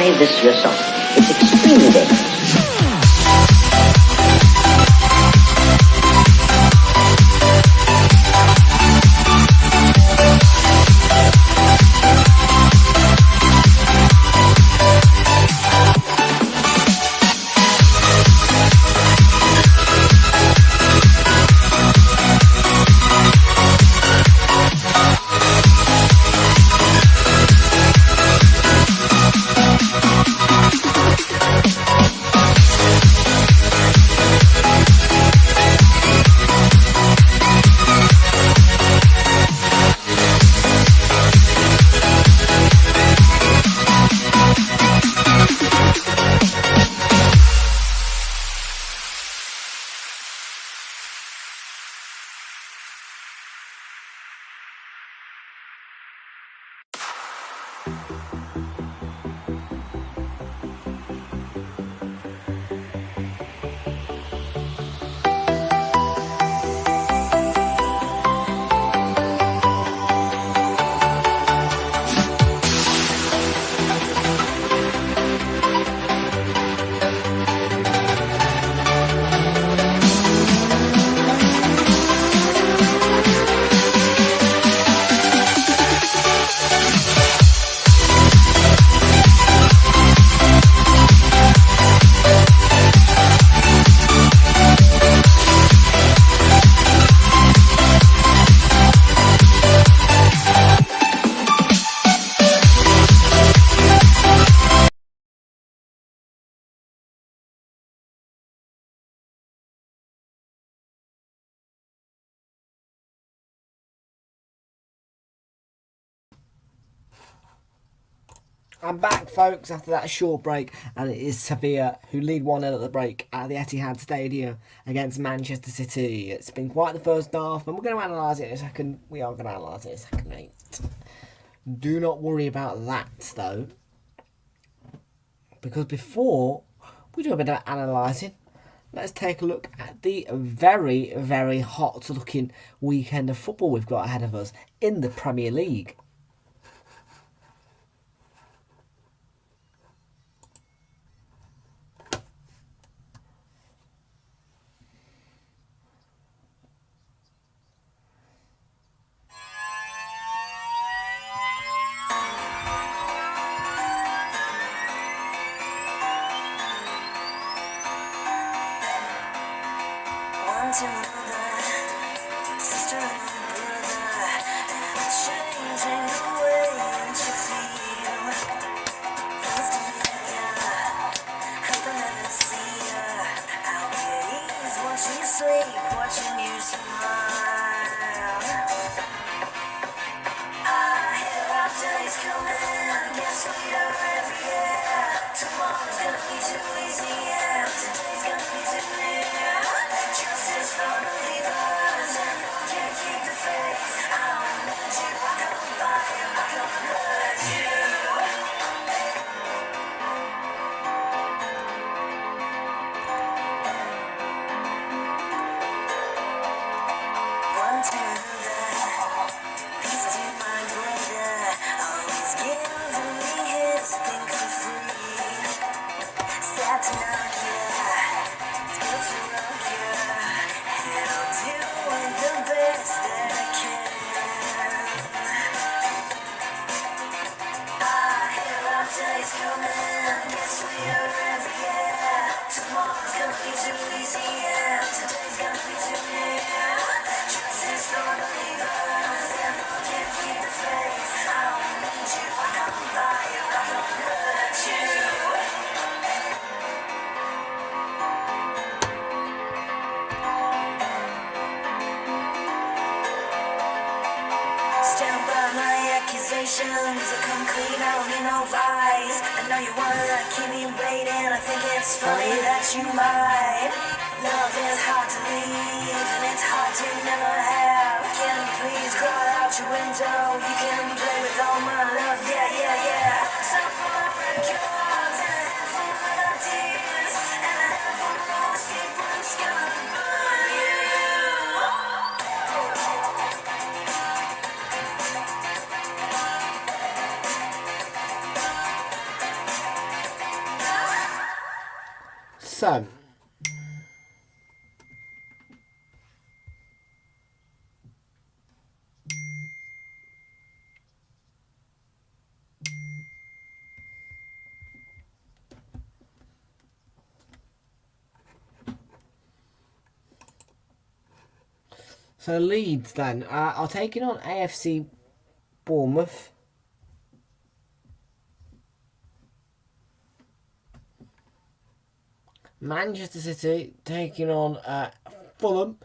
try this yourself. It's extremely dangerous.
I'm back, folks, after that short break, and it is Sevilla who lead 1-0 at the break at the Etihad Stadium against Manchester City. It's been quite the first half, and we're going to analyse it in a second. We are going to analyse it in a second, mate. Do not worry about that, though, because before we do a bit of analysing, let's take a look at the very, very hot-looking weekend of football we've got ahead of us in the Premier League.
To another sister and brother, and it's changing the way that you feel. Nice to meet ya, hope I never see ya. I'll be at ease watching you sleep, watching you smile. I hear our days coming, get sweeter every year. Tomorrow's gonna be too easy, and today's gonna be too near. Justice for believers, and I can't keep the faith. I don't need you, I come by you, I come and hurt you. One to another, peace to my brother. Always gives me his thing for free. Sad to knock ya, it's good to rock ya. And I'll do the best that I can. I hear our days coming, get sweeter every year. Tomorrow's gonna be too easy, and today's gonna be too near. Justice for believers, and I can't keep the faith. I don't need you, I come by you, I come and hurt you. Stand by my accusations, I come clean, I don't need no vice. I know you wanna keep me waiting, I think it's funny that you might. Love is hard to leave, and it's hard to never have. Can you please crawl out your window? You can play with all my love, yeah, yeah, yeah. Some records and a handful of ideas, and a handful of escape rooms gonna burn you.
So, Leeds then are taking on AFC Bournemouth. Manchester City taking on Fulham.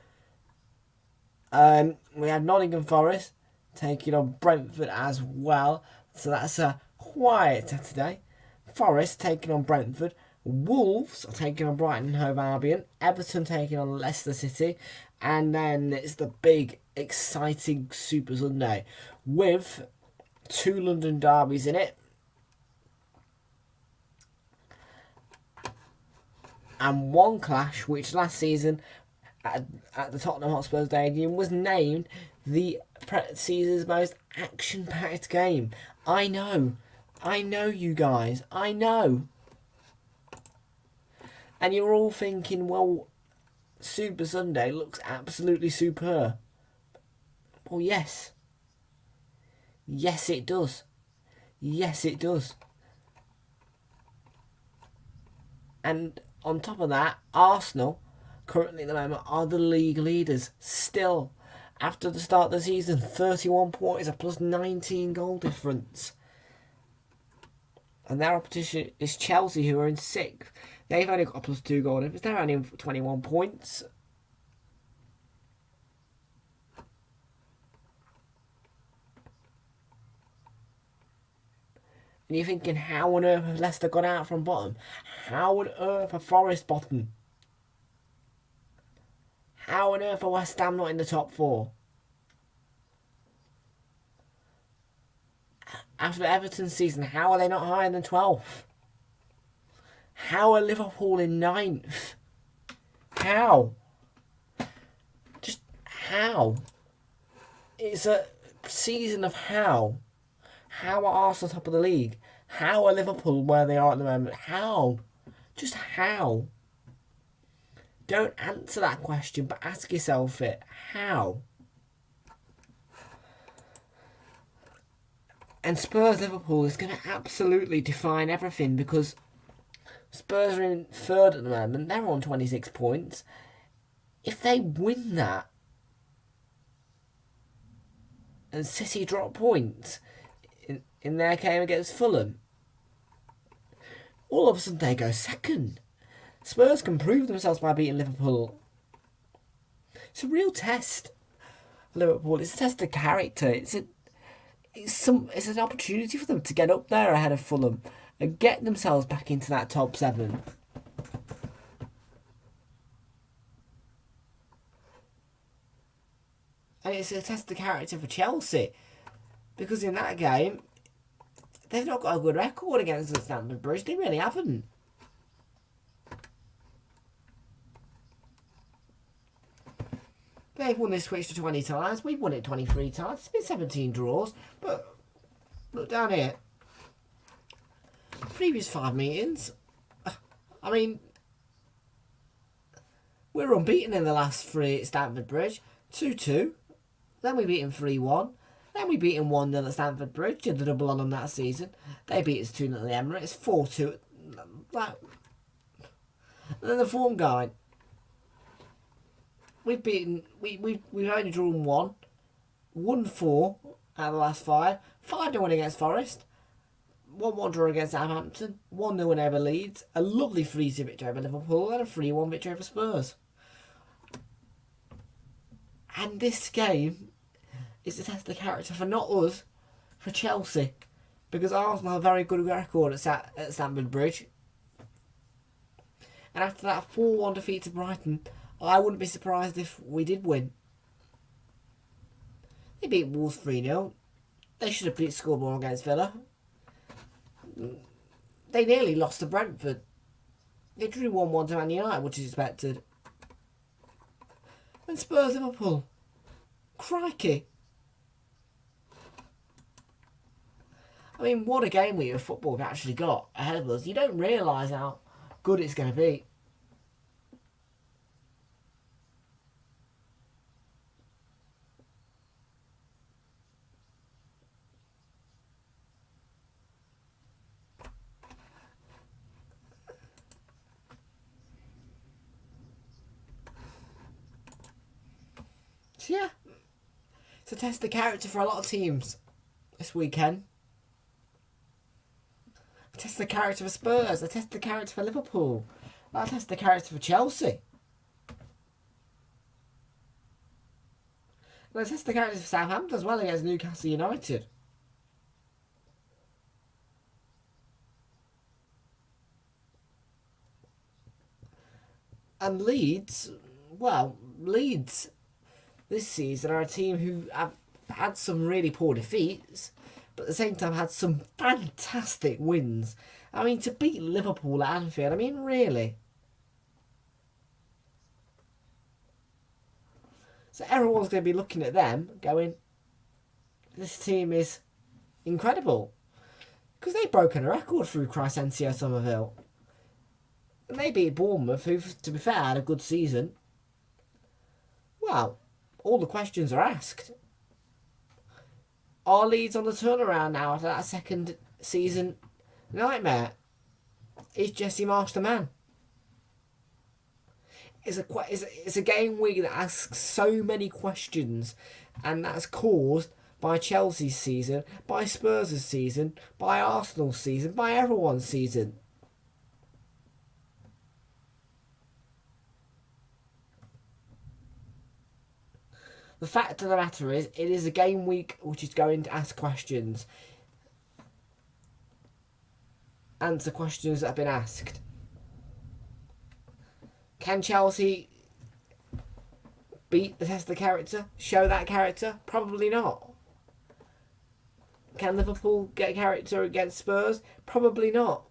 We have Nottingham Forest taking on Brentford as well. So that's a quiet Saturday. Forest taking on Brentford. Wolves are taking on Brighton and Hove Albion. Everton taking on Leicester City. And then it's the big, exciting Super Sunday with 2 London derbies in it. And one clash, which last season at the Tottenham Hotspur Stadium was named the season's most action-packed game. I know you guys, I know. And you're all thinking, well, Super Sunday looks absolutely superb. Well, yes. Yes, it does. Yes, it does. And on top of that, Arsenal, currently at the moment, are the league leaders. Still, after the start of the season, 31 points, a plus 19 goal difference. And their opposition is Chelsea, who are in 6th. They've only got a plus 2 goal difference. They're only in 21 points. And you're thinking, how on earth have Leicester got out from bottom? How on earth have Forest bottom? How on earth are West Ham not in the top 4? After Everton's season, how are they not higher than 12th? How are Liverpool in 9th? How? Just how? It's a season of how. How are Arsenal top of the league? How are Liverpool where they are at the moment? How? Just how? Don't answer that question, but ask yourself it. How? And Spurs Liverpool is going to absolutely define everything, because Spurs are in 3rd at the moment. They're on 26 points. If they win that and City drop points in their game against Fulham, all of a sudden they go 2nd. Spurs can prove themselves by beating Liverpool. It's a real test. Liverpool, it's a test of character. It's an opportunity for them to get up there ahead of Fulham and get themselves back into that top 7. And it's a test of character for Chelsea, because in that game they've not got a good record against the Stamford Bridge. They really haven't. They've won this switch to 20 times. We've won it 23 times. It's been 17 draws. But look down here. Previous 5 meetings. I mean, we're unbeaten in the last 3 at Stamford Bridge. 2-2. Then we beat them 3-1. Then we beat them 1-0 at Stamford Bridge. Did the double on them that season. They beat us 2-0 at the Emirates. 4-2. And then the form guide. We've only drawn 1. 1-4 out of the last 5. 5-1 against Forest. 1-1 draw against Southampton. 1-0 win over Leeds. A lovely 3-2 victory over Liverpool. And a 3-1 victory over Spurs. And this game is to test the character for not us, for Chelsea. Because Arsenal have a very good record at Stamford Bridge. And after that 4-1 defeat to Brighton, I wouldn't be surprised if we did win. They beat Wolves 3-0. They should have beat scoreboard against Villa. They nearly lost to Brentford. They drew 1-1 to Man United, which is expected. And Spurs Liverpool. Crikey. I mean, what a game we of football we've actually got ahead of us. You don't realise how good it's going to be. So yeah, it's a test of character for a lot of teams this weekend. A test the character for Spurs. A test the character for Liverpool. A test the character for Chelsea. And a test the character for Southampton as well against Newcastle United. And Leeds, well, Leeds this season are a team who have had some really poor defeats, but at the same time had some fantastic wins. I mean, to beat Liverpool at Anfield, I mean, really. So everyone's going to be looking at them going, this team is incredible. Because they've broken a record through Crysencio Somerville. And they beat Bournemouth, who, to be fair, had a good season. Well, all the questions are asked. Are Leeds on the turnaround now after that second season nightmare? Is Jesse Marsh the man? It's a game week that asks so many questions, and that's caused by Chelsea's season, by Spurs' season, by Arsenal's season, by everyone's season. The fact of the matter is, it is a game week which is going to ask questions. Answer questions that have been asked. Can Chelsea beat the test of character? Show that character? Probably not. Can Liverpool get character against Spurs? Probably not.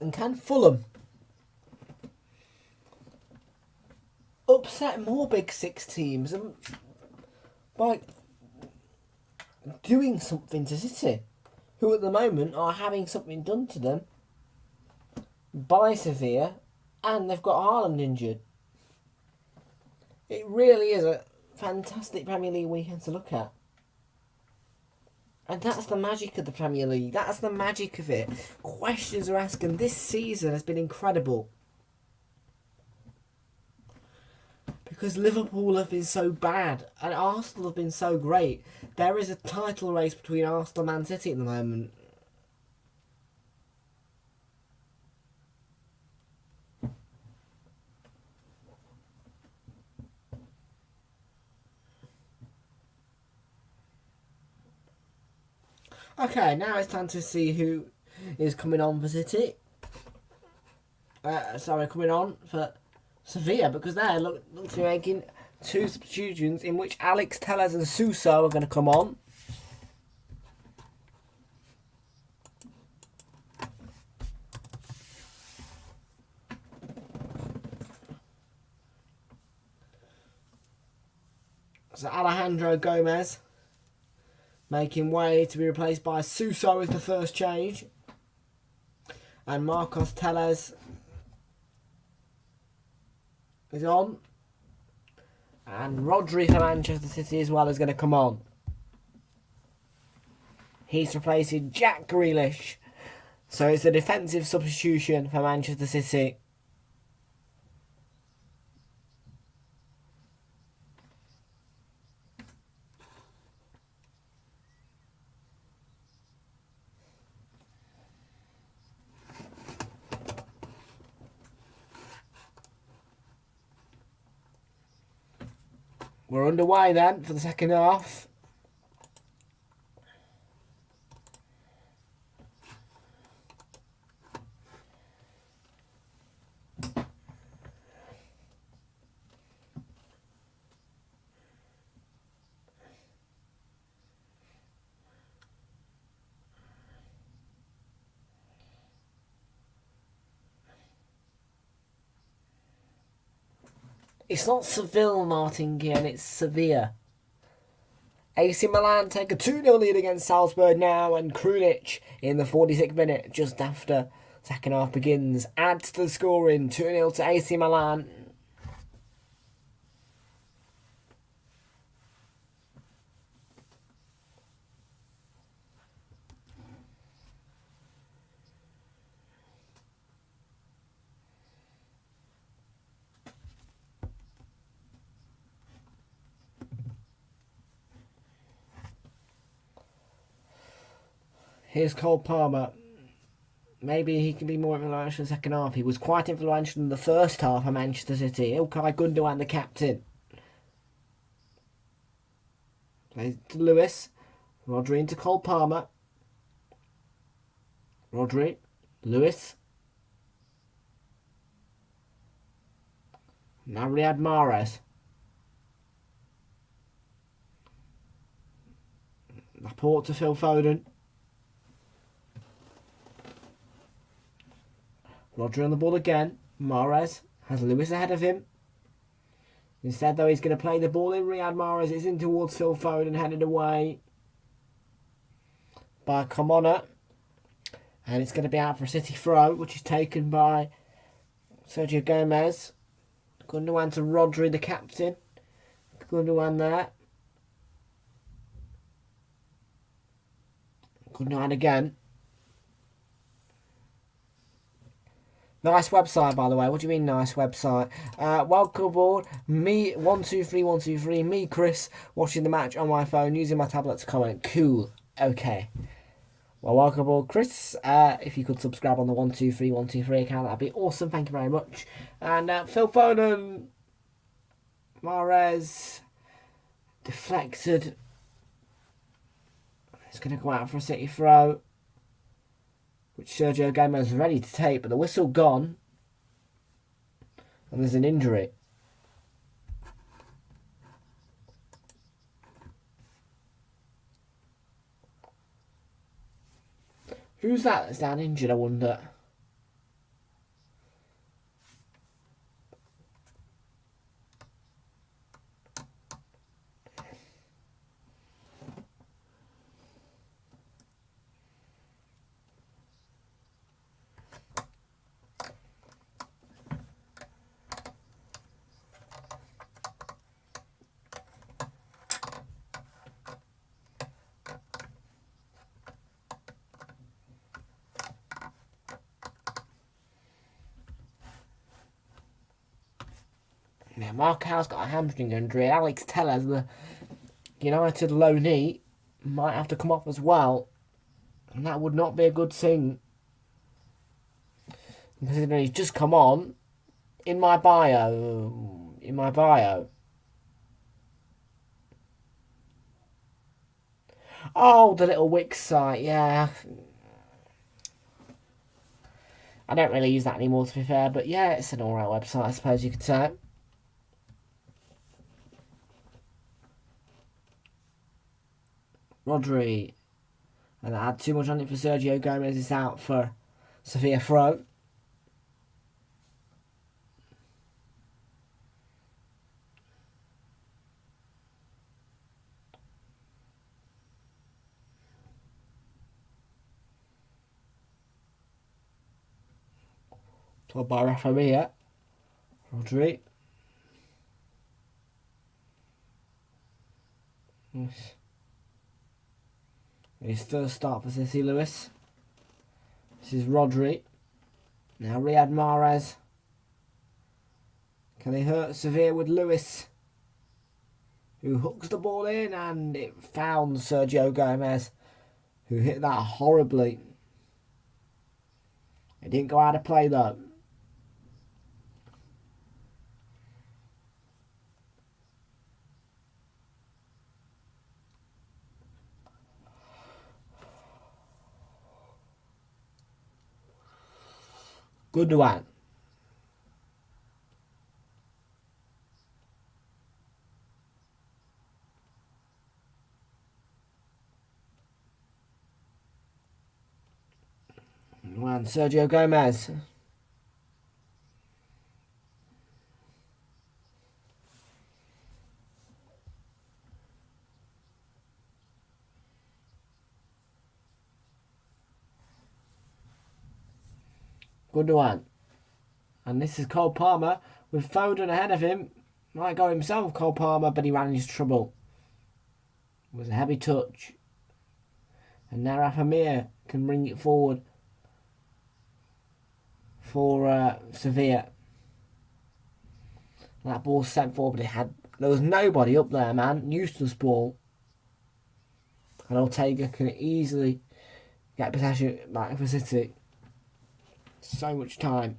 And can Fulham upset more Big Six teams and by doing something to City, who at the moment are having something done to them by Sevilla, and they've got Haaland injured? It really is a fantastic Premier League weekend to look at. And that's the magic of the Premier League. That's the magic of it. Questions are asked, and this season has been incredible. Because Liverpool have been so bad, and Arsenal have been so great. There is a title race between Arsenal and Man City at the moment. Okay, now it's time to see who is coming on for City. Coming on for Sevilla, because they look to be making two substitutions in which Alex Telles and Suso are going to come on. So Alejandro Gomez making way to be replaced by Suso as the first change. And Marcos Telles is on. And Rodri for Manchester City as well is going to come on. He's replacing Jack Grealish. So it's a defensive substitution for Manchester City. We're underway then for the second half. It's not Seville, Martin Gian, it's Sevilla. AC Milan take a 2-0 lead against Salzburg now, and Krunic in the 46th minute, just after Second half begins. Adds to the scoring. 2-0 to AC Milan. Here's Cole Palmer. Maybe he can be more influential in the second half. He was quite influential in the first half of Manchester City. Ilkay Gundogan, the captain. Plays to Lewis. Rodri into Cole Palmer. Rodri. Lewis. Now Riyad Mahrez. Laporte to Phil Foden. Rodri on the ball again. Mahrez has Lewis ahead of him. Instead, though, he's going to play the ball in. Riyad Mahrez is in towards Phil Foden, headed away by Comona. And it's going to be out for a City throw, which is taken by Sergio Gomez. Gundogan to Rodri, the captain. Gundogan there. Gundogan again. Nice website, by the way. What do you mean, nice website? Welcome aboard. Me, 123123. Me, Chris, watching the match on my phone, using my tablet to comment. Cool. Okay. Well, welcome aboard, Chris. If you could subscribe on the 123123 account, that'd be awesome. Thank you very much. And Phil Foden. Mahrez. Deflected. It's going to go out for a City throw, which Sergio Gomez is ready to take, but the whistle gone, and there's an injury. Who's that that's down injured, I wonder? Yeah, Mark Howe's got a hamstring injury. Alex Tellez, the United loanee, might have to come off as well. And that would not be a good thing. Considering he's just come on in my bio. Oh, the little Wix site, yeah. I don't really use that anymore, to be fair, but yeah, it's an alright website, I suppose you could say. Rodri. And I had too much on it for Sergio Gomez. It's out for Sevilla throw. Told by referee. Rodri. Yes. His first start for City, Lewis. This is Rodri. Now Riyad Mahrez. Can they hurt Sevilla with Lewis, who hooks the ball in, and it found Sergio Gomez, who hit that horribly. It didn't go out of play though. Gundogan. And Sergio Gomez. Gundogan. And this is Cole Palmer with Foden ahead of him. Might go himself, Cole Palmer, but he ran into trouble. It was a heavy touch. And now Rafa Mir can bring it forward for Sevilla. That ball sent forward, but there was nobody up there, man. Useless ball. And Ortega can easily get possession back for City. So much time.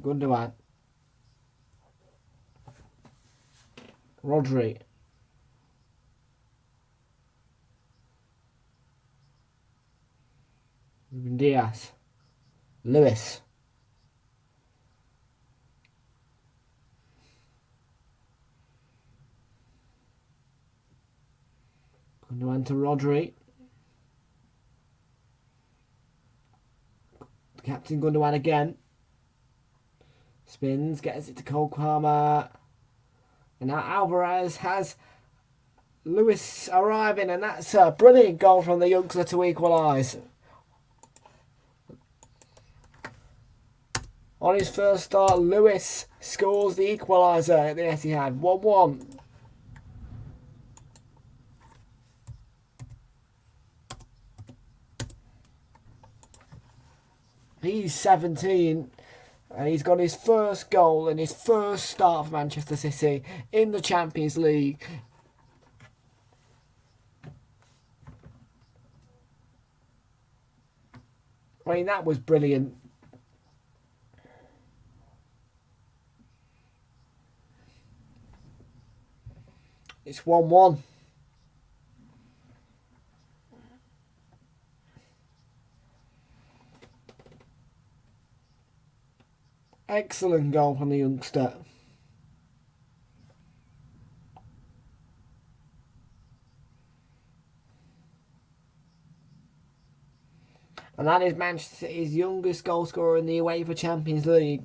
Gundogan. Rodri. Ruben Diaz. Lewis. Gundogan to Rodri. Captain Gundogan again. Spins, gets it to Cole Palmer. And now Alvarez has Lewis arriving, and that's a brilliant goal from the youngster to equalise. On his first start, Lewis scores the equaliser at the Etihad. 1-1. He's 17 and he's got his first goal in his first start for Manchester City in the Champions League. I mean, that was brilliant. It's 1-1. Excellent goal from the youngster. And that is Manchester City's youngest goal scorer in the UEFA Champions League.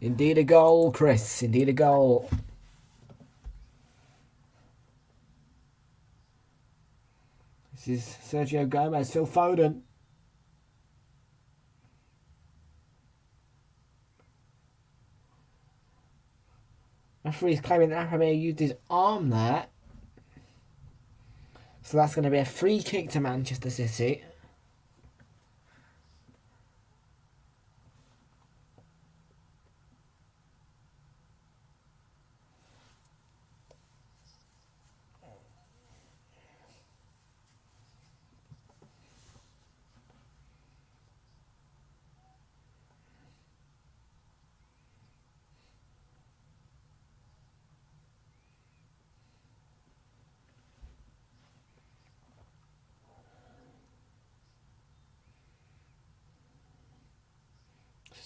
Indeed a goal, Chris. Indeed a goal. This is Sergio Gomez, Phil Foden. Referee's claiming that Aframir used his arm there. So that's going to be a free kick to Manchester City.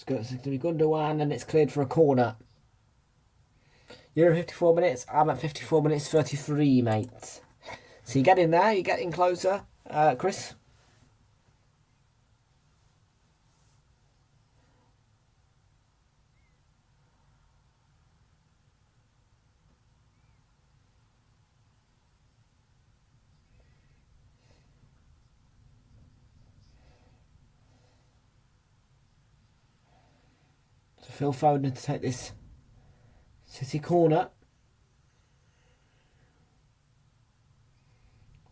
It's going to be Gundogan and it's cleared for a corner. You're at 54 minutes. I'm at 54 minutes 33, mate. So you get in there. You're getting closer. Chris? Phil Foden to take this City corner.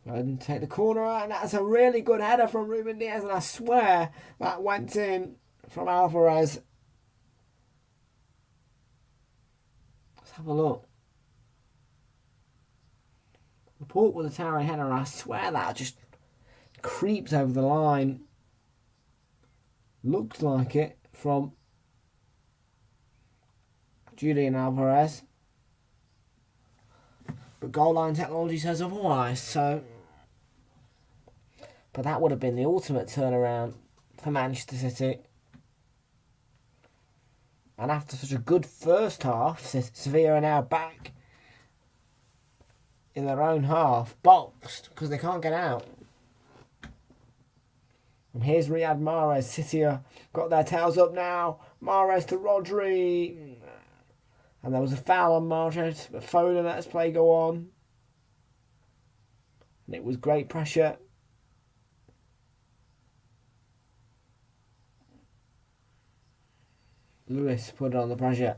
Foden take the corner, and that's a really good header from Ruben Diaz, and I swear that went in from Alvarez. Let's have a look. Report with a towering header, and I swear that just creeps over the line. Looked like it from Julian Alvarez, but goal line technology says otherwise. So But that would have been the ultimate turnaround for Manchester City. And after such a good first half, Sevilla are now back in their own half, boxed, because they can't get out. And here's Riyad Mahrez. City have got their tails up now. Mahrez to Rodri. And there was a foul on Mahrez, but Foden let his play go on. And it was great pressure. Lewis put on the pressure.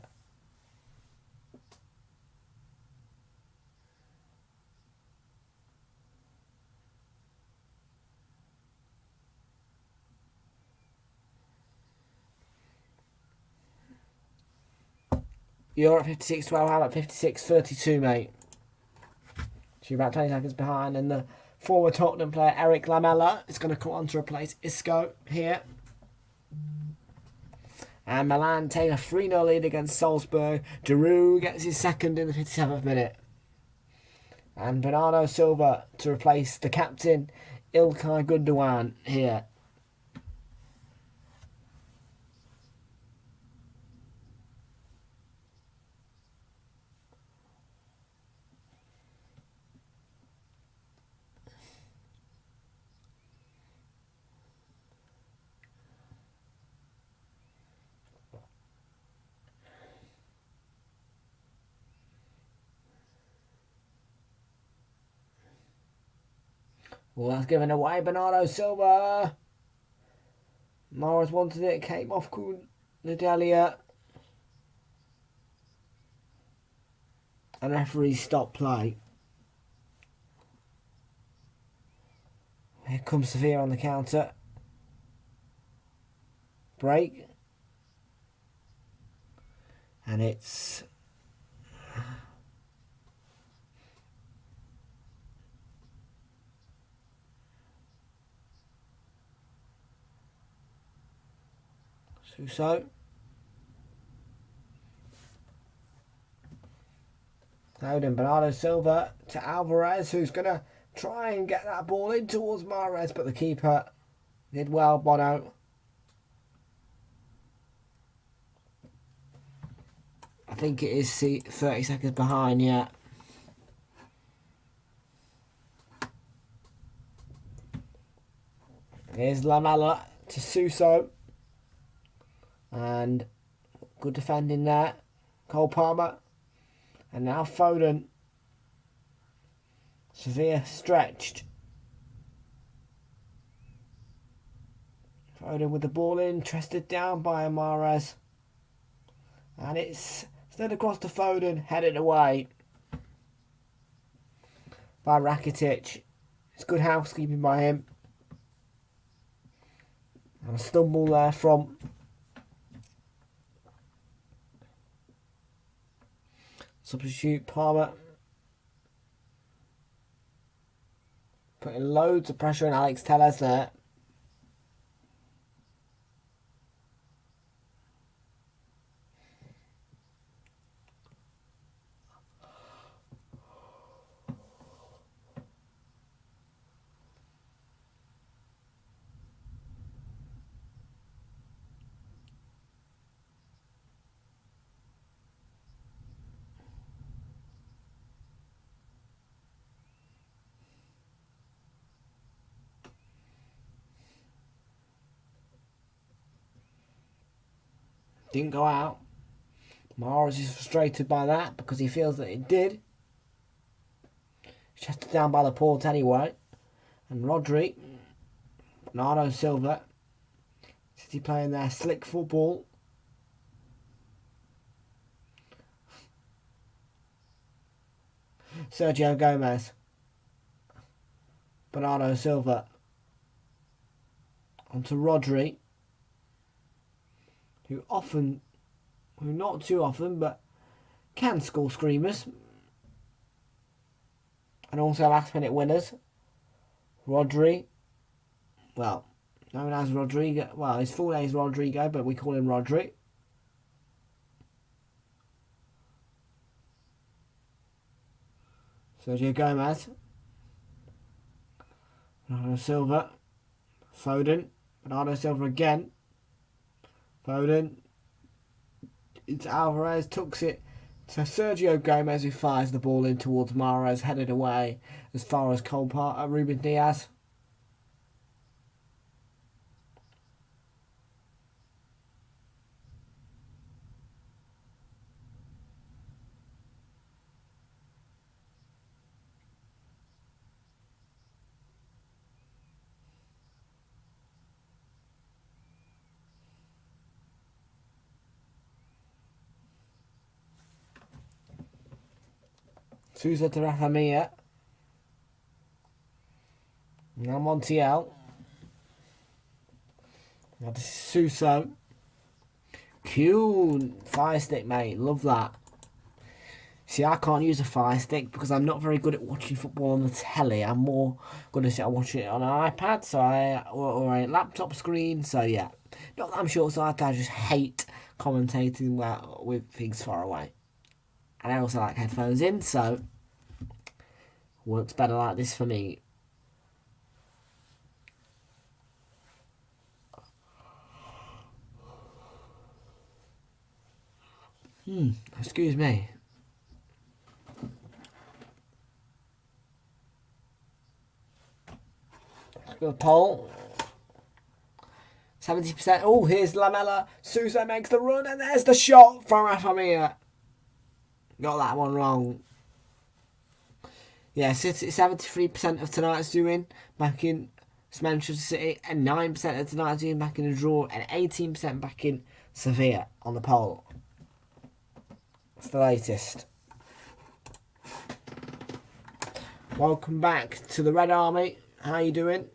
You're at 56-12, I'm at 56-32, mate. So you're about 20 seconds behind, and the former Tottenham player Eric Lamela is going to come on to replace Isco here. And Milan take a 3-0 lead against Salzburg. Giroud gets his second in the 57th minute. And Bernardo Silva to replace the captain Ilkay Gundogan here. Well, that's given away. Bernardo Silva. Mahrez wanted it. Came off Kunadelia. And referee stopped play. Here comes Sevilla on the counter. Break. And it's... Suso. Foden, Bernardo Silva to Alvarez, who's going to try and get that ball in towards Mahrez, but the keeper did well, Bono. I think it is 30 seconds behind, yeah. Here's Lamela to Suso. And good defending there. Cole Palmer. And now Foden. Sevilla stretched. Foden with the ball in. Trusted down by Mahrez. And it's slid across to Foden. Headed away by Rakitic. It's good housekeeping by him. And a stumble there from substitute Palmer. Putting loads of pressure on Alex Telles there. Didn't go out. Mahrez is frustrated by that because he feels that it did. Chested down by the port anyway. And Rodri, Bernardo Silva, City playing their slick football. Sergio Gomez, Bernardo Silva, onto Rodri. Who not too often, but can score screamers. And also last minute winners. Rodri. Well, known as Rodrigo. Well, his full name is Rodrigo, but we call him Rodri. Sergio Gomez. Bernardo Silva. Foden. Bernardo Silva again. Foden. It's Alvarez. Tucks it to Sergio Gomez, who fires the ball in towards Mahrez, headed away as far as Ruben Diaz. Sousa to Rafa Mir. Now Montiel. Now this is Suso. Cool. Fire stick, mate. Love that. See, I can't use a fire stick because I'm not very good at watching football on the telly. I'm more good at watching it on an iPad or a laptop screen. So, yeah. Not that I'm short-sighted. I just hate commentating with things far away. And I also like headphones in, so works better like this for me. Excuse me. Let's go poll. 70%. Oh, here's Lamela. Suso makes the run, and there's the shot from Rafa Mir. Got that one wrong. Yeah, City 73% of tonight's doing backing Manchester City, and 9% of tonight's doing backing a draw, and 18% backing Sevilla on the poll. That's the latest. Welcome back to the Red Army. How you doing?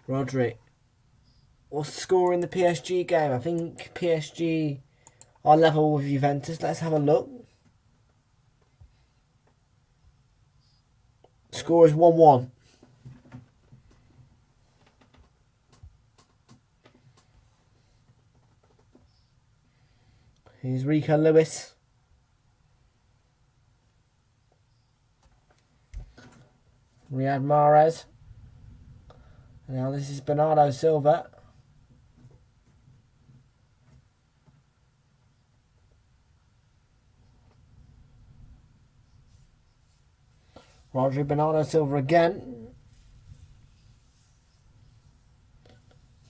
Rodri. What's the score in the PSG game? I think PSG are level with Juventus. Let's have a look. Score is 1-1. Here's Rico Lewis. Riyad Mahrez. Now this is Bernardo Silva. Bernardo Silva again.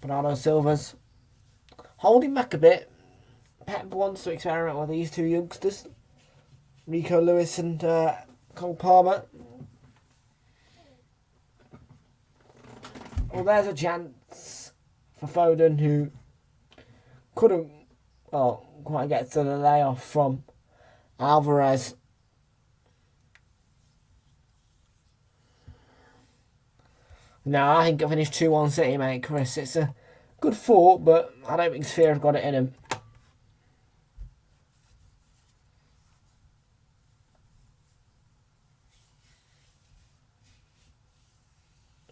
Bernardo Silva's holding back a bit. Pep wants to experiment with these two youngsters, Rico Lewis and Cole Palmer. Well, there's a chance for Foden, who couldn't quite get to the layoff from Alvarez. No, I think I finished 2-1 City, mate, Chris. It's a good fought, but I don't think Sphere have got it in him.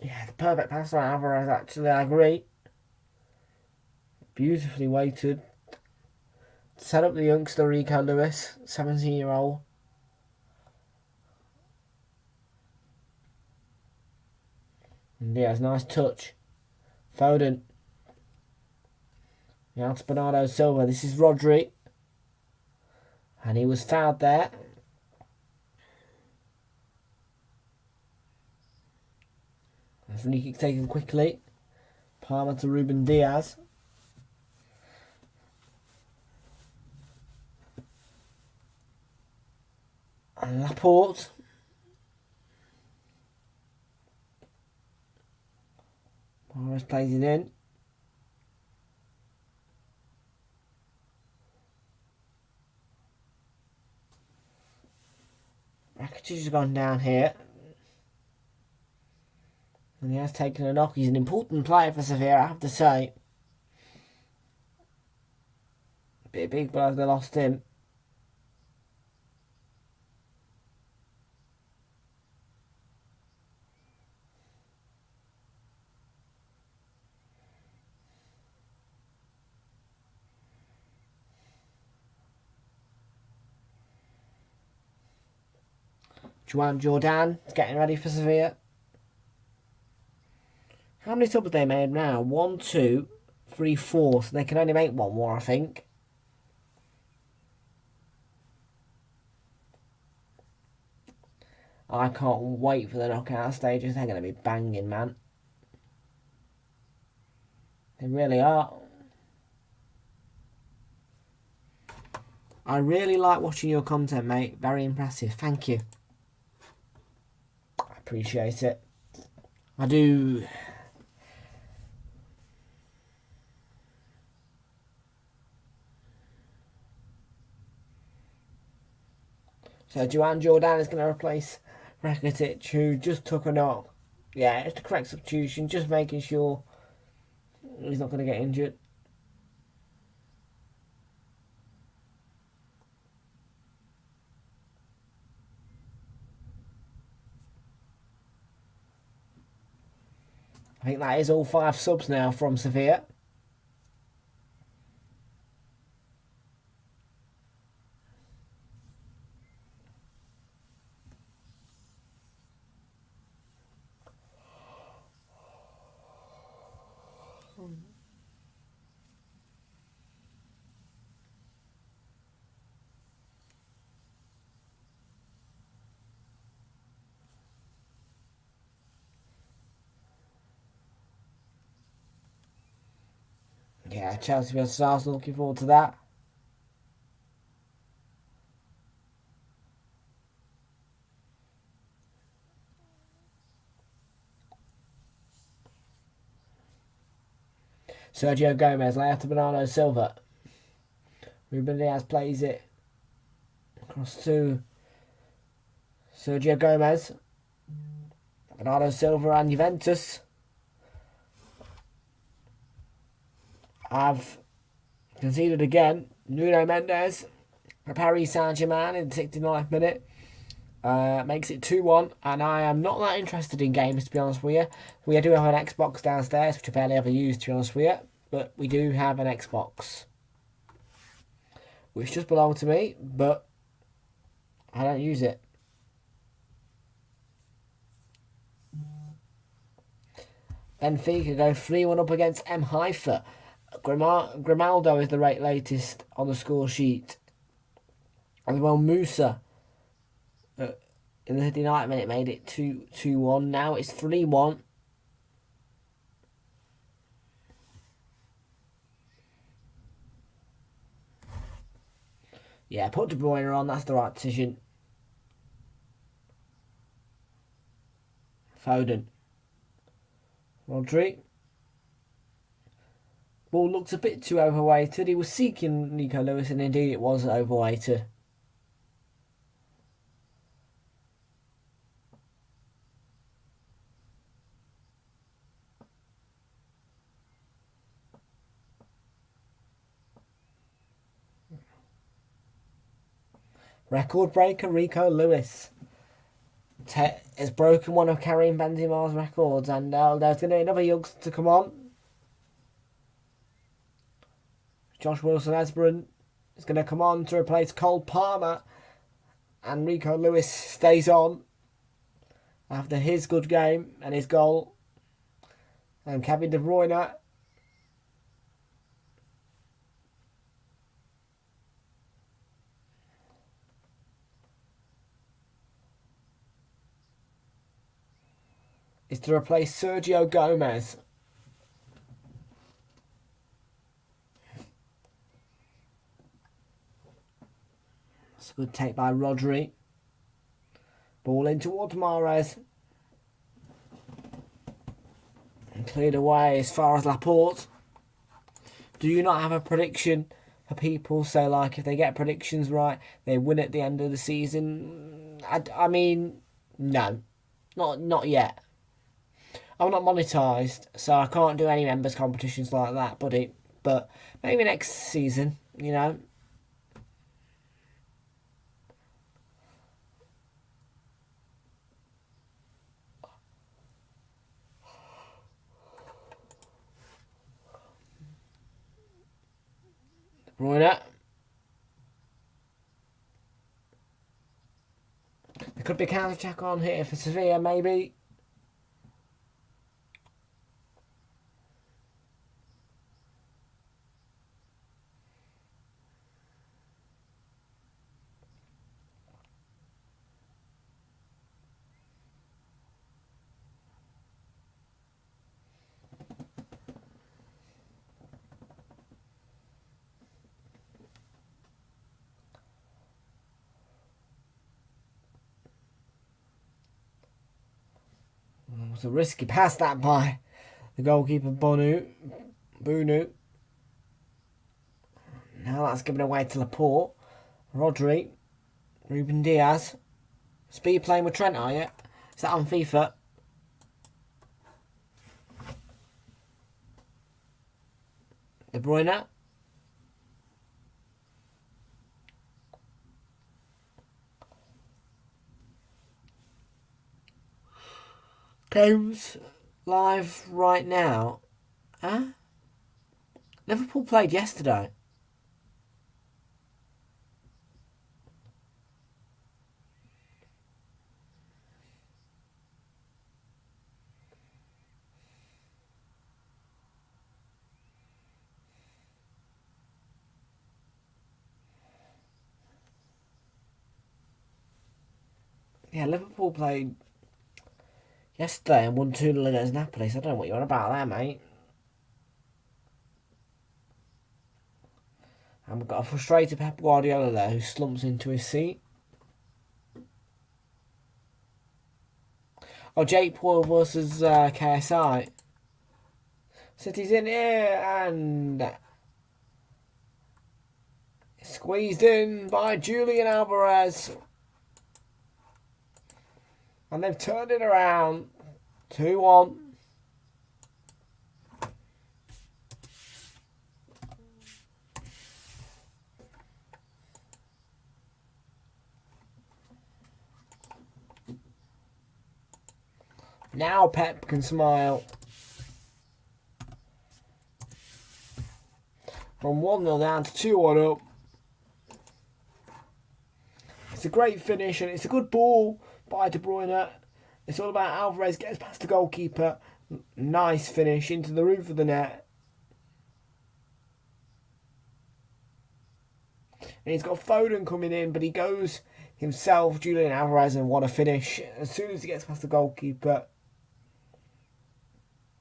Yeah, the perfect pass on Alvarez, actually, I agree. Beautifully weighted. Set up the youngster Rico Lewis, 17-year-old. And yeah, it's a nice touch. Foden. Now to Bernardo Silva. This is Rodri. And he was fouled there. That's free kick taken quickly. Palmer to Ruben Diaz. And Laporte. Morris plays it in. Rakitic has gone down here. And he has taken a knock. He's an important player for Sevilla, I have to say. Bit big blow, they lost him. Jordan is getting ready for Sevilla. How many subs have they made now? 1, 2, 3, 4. So they can only make one more, I think. I can't wait for the knockout stages. They're going to be banging, man. They really are. I really like watching your content, mate. Very impressive. Thank you. I appreciate it. I do. So Joanne Jordan is going to replace Rakitic, who just took a knock. Yeah, it's the correct substitution. Just making sure he's not going to get injured. I think that is all 5 subs now from Sevilla. Yeah, Chelsea versus Arsenal, looking forward to that. Sergio Gomez, layout to Bernardo Silva. Ruben Diaz plays it across to Sergio Gomez. Bernardo Silva and Juventus have conceded again. Nuno Mendes for Paris Saint-Germain in the 69th minute. Makes it 2-1, and I am not that interested in games, to be honest with you. We do have an Xbox downstairs, which I barely ever use, to be honest with you, but we do have an Xbox, which just belongs to me, but I don't use it. Benfica go 3-1 up against M. Haifa. Grimaldo is the latest on the score sheet. As well, Musa in the 59th minute made it 2-1. Now it's 3-1. Yeah, put De Bruyne on. That's the right decision. Foden. Rodri. Ball looks a bit too overweighted. He was seeking Nico Lewis, and indeed it was overweighted. Record breaker Rico Lewis has broken one of Karim Benzema's records, and there's going to be another youngster to come on. Josh Wilson-Esperon is going to come on to replace Cole Palmer, and Rico Lewis stays on after his good game and his goal. And Kevin De Bruyne is to replace Sergio Gomez. That's a good take by Rodri. Ball in towards Mahrez. And cleared away as far as Laporte. Do you not have a prediction for people? So, like, if they get predictions right, they win at the end of the season? I mean, no. Not yet. I'm not monetised, so I can't do any members competitions like that, buddy. But maybe next season, you know. De Bruyne. They Could be counter attack on here for Sevilla, maybe. It was a risky pass that by the goalkeeper Bunu. Now that's given away to Laporte. Rodri. Ruben Diaz. Speed playing with Trent, are you? Is that on FIFA? De Bruyne. Games live right now. Huh? Liverpool played yesterday. Yeah, Liverpool played yesterday and won 2-0 against Napoli, so I don't know what you're on about there, mate. And we've got a frustrated Pep Guardiola there who slumps into his seat. Oh, Jake Paul versus KSI. City's in here and squeezed in by Julian Alvarez. And they've turned it around. 2-1. Now Pep can smile. From 1-0 down to 2-1 up. It's a great finish and it's a good ball by De Bruyne. It's all about Alvarez gets past the goalkeeper. Nice finish into the roof of the net. And he's got Foden coming in, but he goes himself, Julian Alvarez, and what a finish. As soon as he gets past the goalkeeper,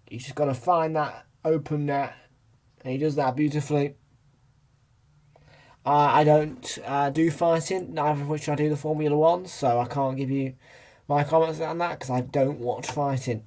he's just got to find that open net. And he does that beautifully. I don't do fighting, neither of which I do the Formula 1, so I can't give you my comments on that because I don't watch fighting.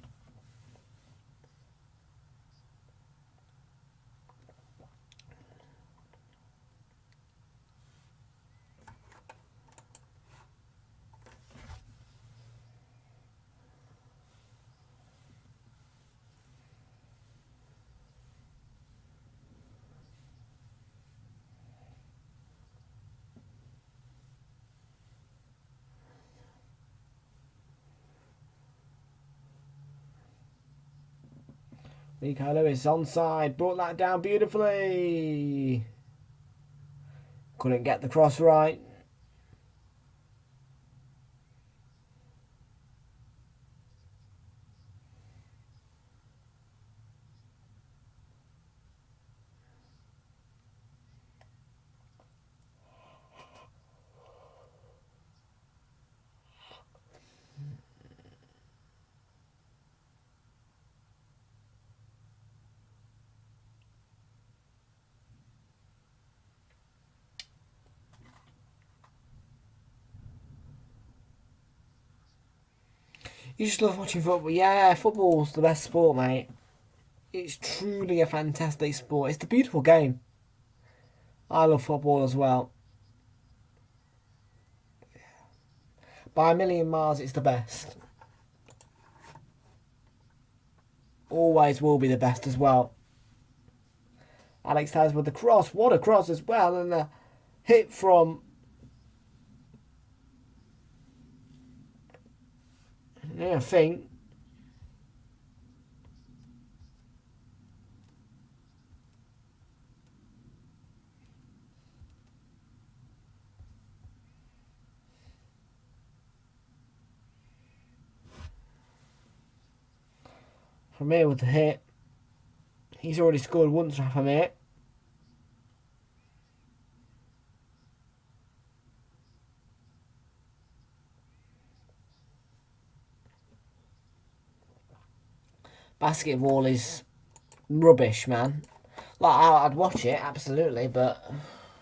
Rico Lewis onside, brought that down beautifully. Couldn't get the cross right. You just love watching football. Yeah, football's the best sport, mate. It's truly a fantastic sport. It's a beautiful game. I love football as well. By a million miles, it's the best. Always will be the best as well. Alex Telles with the cross. What a cross as well. And the hit from... I think. From here with the hit. He's already scored once from here. Basketball is rubbish, man. Like, I'd watch it, absolutely, but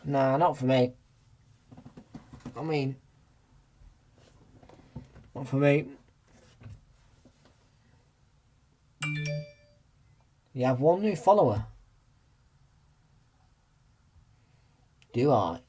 nah, not for me. I mean, not for me. You have one new follower. Do I?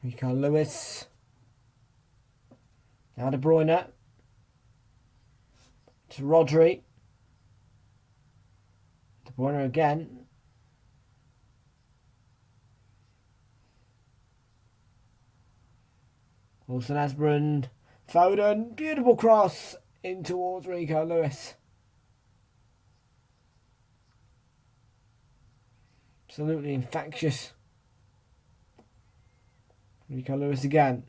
Rico Lewis. Now De Bruyne. To Rodri. De Bruyne again. Wilson Asbrand. Foden. Beautiful cross in towards Rico Lewis. Absolutely infectious. Rico Lewis again.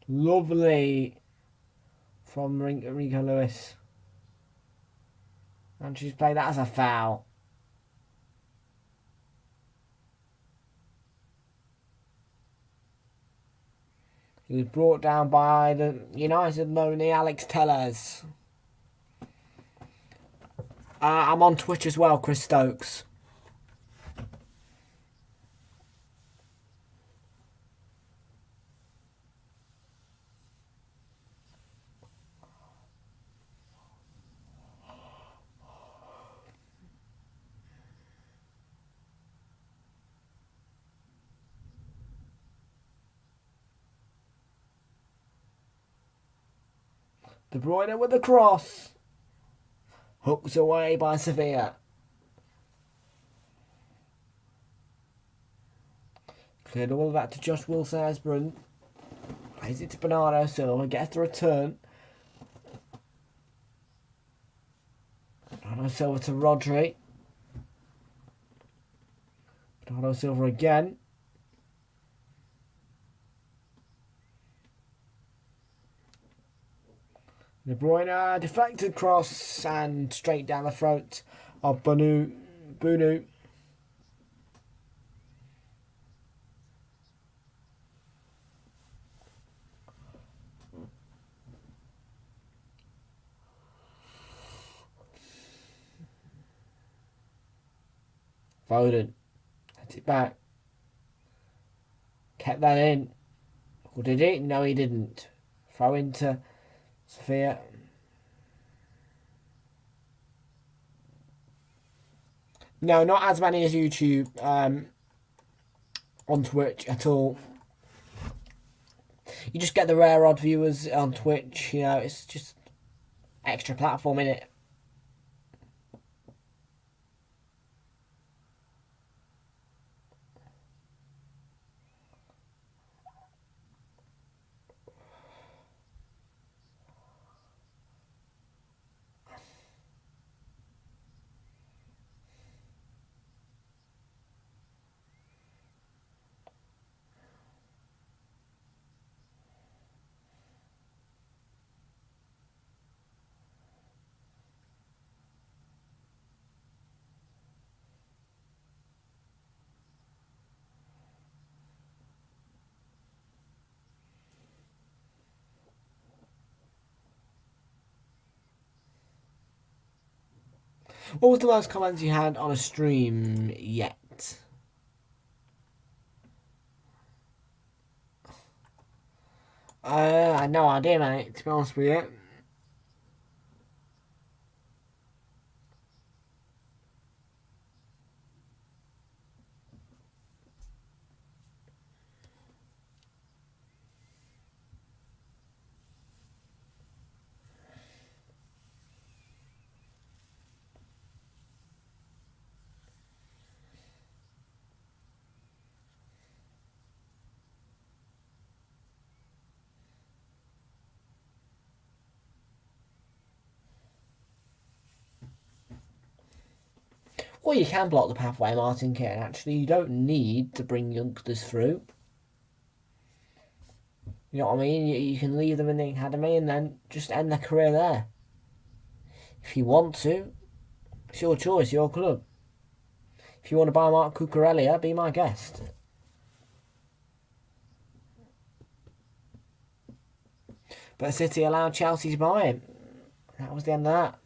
Lovely from Rico Lewis. And she's played that as a foul. He was brought down by the United loanee Alex Tellers. I'm on Twitch as well, Chris Stokes. De Bruyne with the cross. Hooked away by Sevilla. Cleared all of that to Josh Wilson-Asbrand. Plays it to Bernardo Silva. Gets the return. Bernardo Silva to Rodri. Bernardo Silva again. De Bruyne, deflected cross and straight down the throat of Bunu. Foden. That's it back. Kept that in. Or did he? No, he didn't. Throw into Sevilla. No, not as many as YouTube on Twitch at all. You just get the rare odd viewers on Twitch. You know, it's just extra platform, innit? What was the most comments you had on a stream yet? I had no idea, mate, to be honest with you. Or you can block the pathway, Martin Keown. Actually, you don't need to bring youngsters through. You know what I mean? You can leave them in the academy and then just end their career there. If you want to, it's your choice, your club. If you want to buy Mark Cucurella, be my guest. But City allowed Chelsea to buy him. That was the end of that.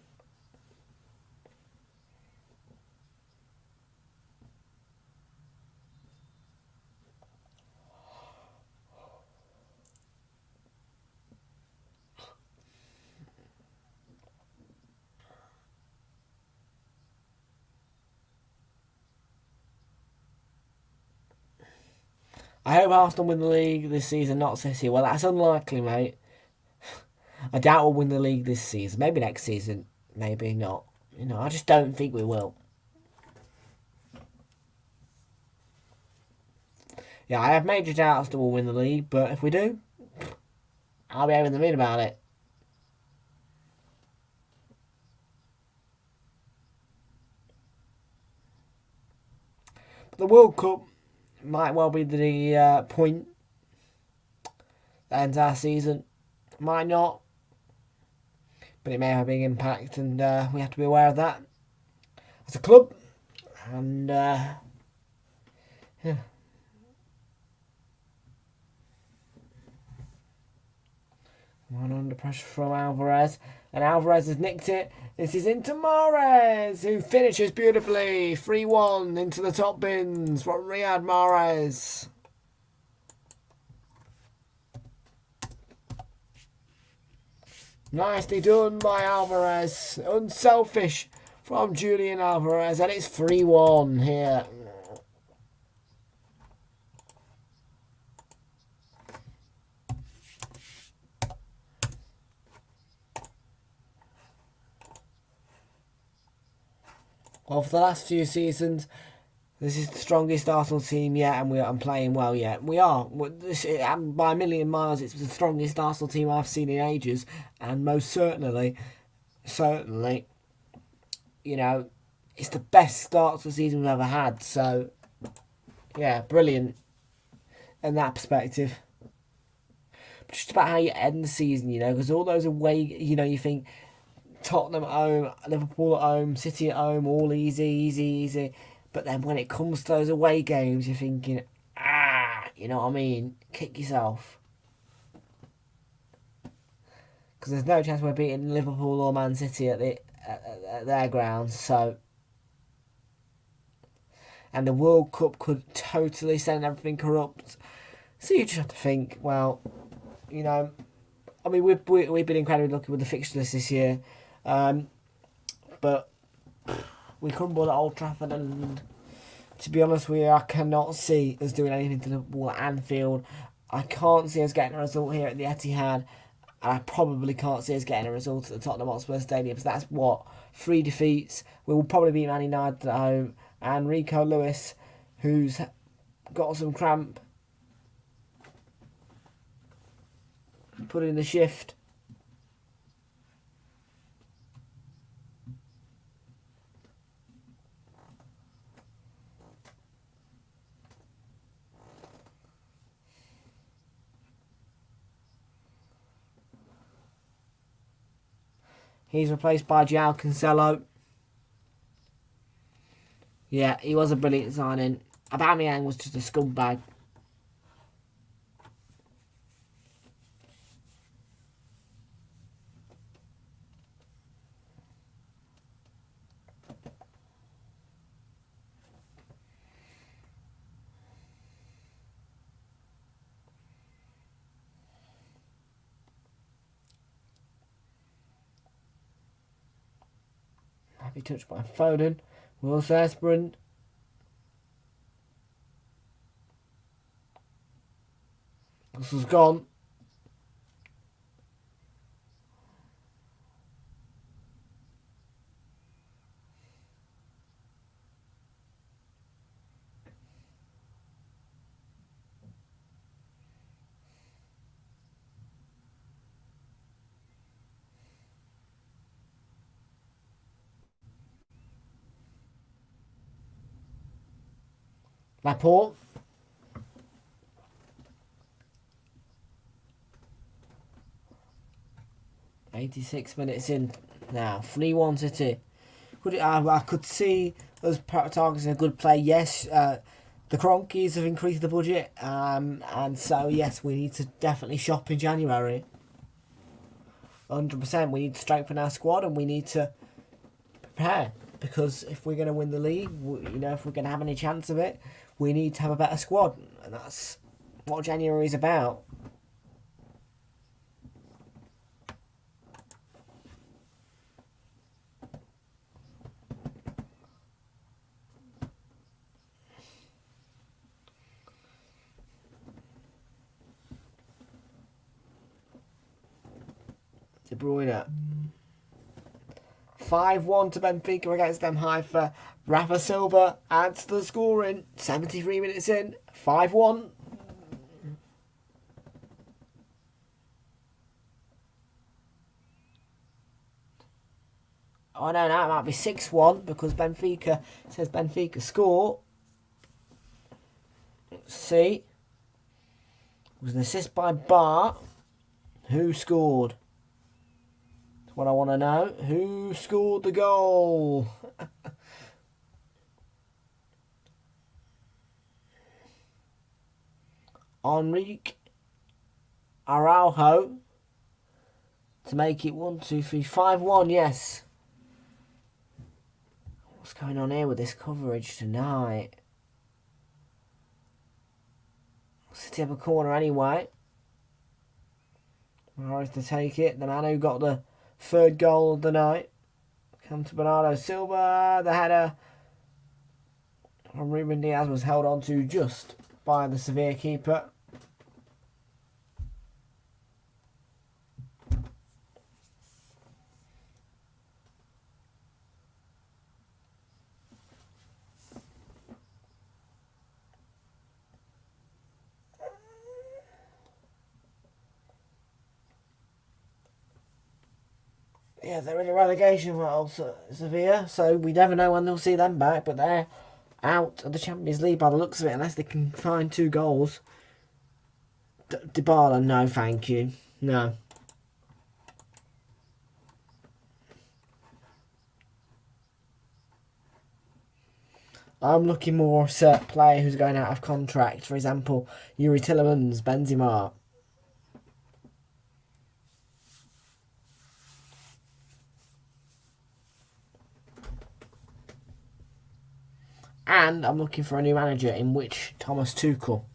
I hope Arsenal win the league this season, not City. Well, that's unlikely, mate. I doubt we'll win the league this season. Maybe next season. Maybe not. You know, I just don't think we will. Yeah, I have major doubts that we'll win the league, but if we do, I'll be over the moon about it. But the World Cup might well be the point that ends our season. Might not. But it may have a big impact, and we have to be aware of that as a club. And, yeah. One under pressure from Alvarez. And Alvarez has nicked it. This is into Mahrez, who finishes beautifully. 3-1 into the top bins from Riyad Mahrez. Nicely done by Alvarez. Unselfish from Julian Alvarez. And it's 3-1 here. Well, for the last few seasons, this is the strongest Arsenal team yet, and I'm playing well yet. We are. By a million miles, it's the strongest Arsenal team I've seen in ages, and most certainly, you know, it's the best start to the season we've ever had. So, yeah, brilliant in that perspective. But just about how you end the season, you know, because all those away, you know, you think Tottenham at home, Liverpool at home, City at home, all easy. But then when it comes to those away games, you're thinking, you know what I mean? Kick yourself. Because there's no chance we're beating Liverpool or Man City at their grounds. So, and the World Cup could totally send everything corrupt. So you just have to think, well, you know, I mean, we've been incredibly lucky with the fixture list this year. But we crumbled at Old Trafford, and to be honest with you, I cannot see us doing anything to Liverpool at Anfield. I can't see us getting a result here at the Etihad, and I probably can't see us getting a result at the Tottenham Hotspur Stadium. So that's 3 defeats. We will probably beat Man United at home, and Rico Lewis, who's got some cramp, put in the shift. He's replaced by João Cancelo. Yeah, he was a brilliant signing. Aubameyang was just a scumbag. Happy touch by Foden. Will's there, sprint. This is gone. Laporte. "86 minutes in now. 3-1 City. I could see us targeting a good play. Yes, the Cronkies have increased the budget, and so yes, we need to definitely shop in January. 100%. We need to strengthen our squad, and we need to prepare, because if we're going to win the league, if we're going to have any chance of it, we need to have a better squad, and that's what January is about. De Bruyne. 5-1 to Benfica against them Haifa. Rafa Silva adds to the scoring. 73 minutes in. 5-1. Oh no, now it might be 6-1 because Benfica says Benfica score. Let's see. It was an assist by Bar. Who scored? That's what I want to know. Who scored the goal? Enrique Araujo to make it 5-1, yes. What's going on here with this coverage tonight? City have a corner anyway. Morris to take it. The man who got the third goal of the night. Come to Bernardo Silva. The header from Ruben Diaz was held on to just by the Sevilla keeper. Yeah, they're in a relegation battle, Sevilla, so we never know when they'll see them back, but they're out of the Champions League by the looks of it, unless they can find 2 goals. Dybala, no thank you. No. I'm looking more at a player who's going out of contract. For example, Yuri Tillemans, Benzema. And I'm looking for a new manager, in which Thomas Tuchel.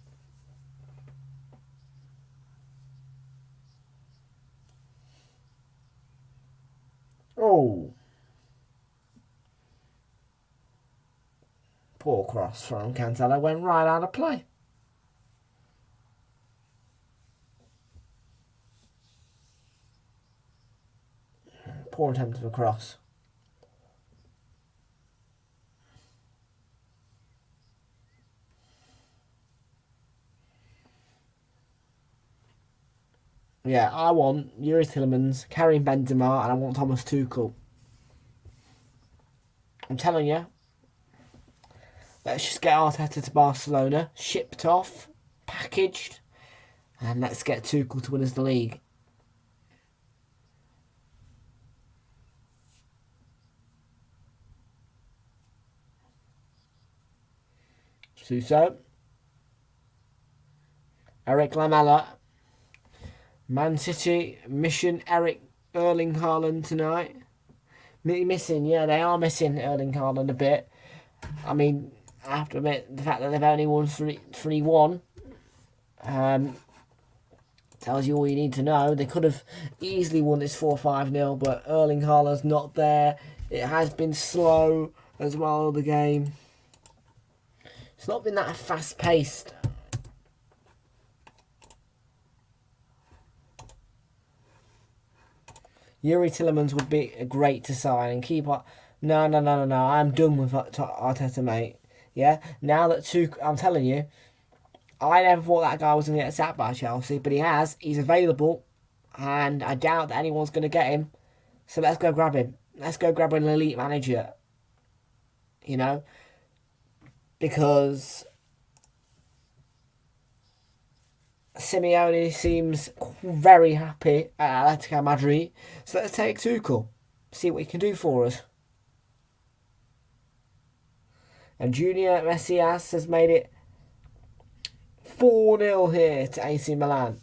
Oh. Poor cross from Cancelo, went right out of play. Poor attempt of a cross. Yeah, I want Yuri Tillemans, Karim Benzema, and I want Thomas Tuchel. I'm telling you. Let's just get Arteta to Barcelona, shipped off, packaged, and let's get Tuchel to win us the league. Suso. Eric Lamela. Man City mission Erling Haaland tonight. Missing, yeah, they are missing Erling Haaland a bit. I mean, I have to admit, the fact that they've only won 3-1 tells you all you need to know. They could have easily won this 4-5-0, but Erling Haaland's not there. It has been slow as well, the game. It's not been that fast-paced. Yuri Tillemans would be great to sign and keep up. No. I'm done with Arteta, mate. Yeah? Now that I'm telling you, I never thought that guy was going to get sacked by Chelsea, but he has. He's available, and I doubt that anyone's going to get him. So let's go grab him. Let's go grab an elite manager. You know? Because Simeone seems very happy at Atletico Madrid. So let's take Tuchel. See what he can do for us. And Junior Messias has made it 4-0 here to AC Milan.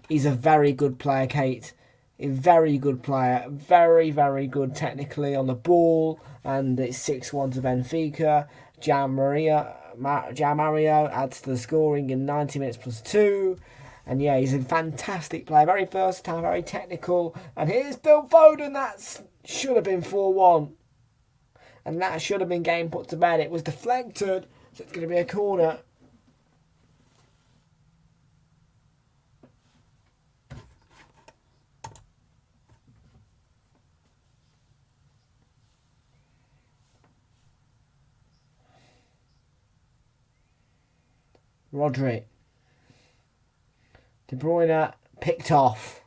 He's a very good player, Kate. A very good player. Very, very good technically on the ball. And it's 6-1 to Benfica. Mario adds to the scoring in 90 minutes plus 2. And yeah, he's a fantastic player. Very versatile, very technical. And here's Phil Foden. That should have been 4-1. And that should have been game put to bed. It was deflected. So it's going to be a corner. Rodri. De Bruyne picked off.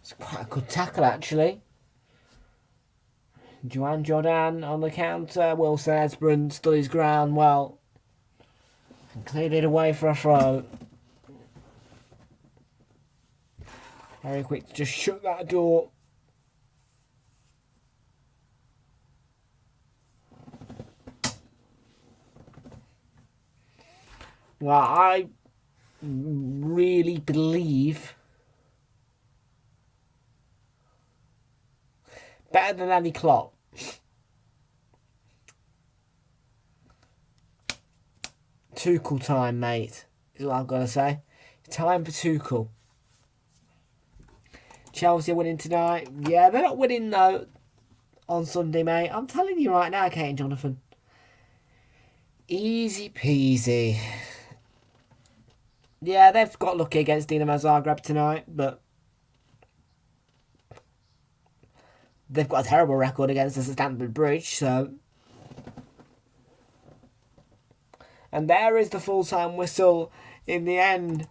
It's quite a good tackle, actually. Joan Jordan on the counter. Wilson Esbern stood his ground well and cleared it away for a throw. Very quick to just shut that door. Well, I really believe better than Andy Klopp. Tuchel time, mate, is what I've got to say. Time for Tuchel. Chelsea are winning tonight. Yeah, they're not winning, though, on Sunday, mate. I'm telling you right now, Kate and Jonathan. Easy peasy. Yeah, they've got lucky against Dinamo Zagreb tonight, but they've got a terrible record against us at Stamford Bridge, so... And there is the full-time whistle. In the end,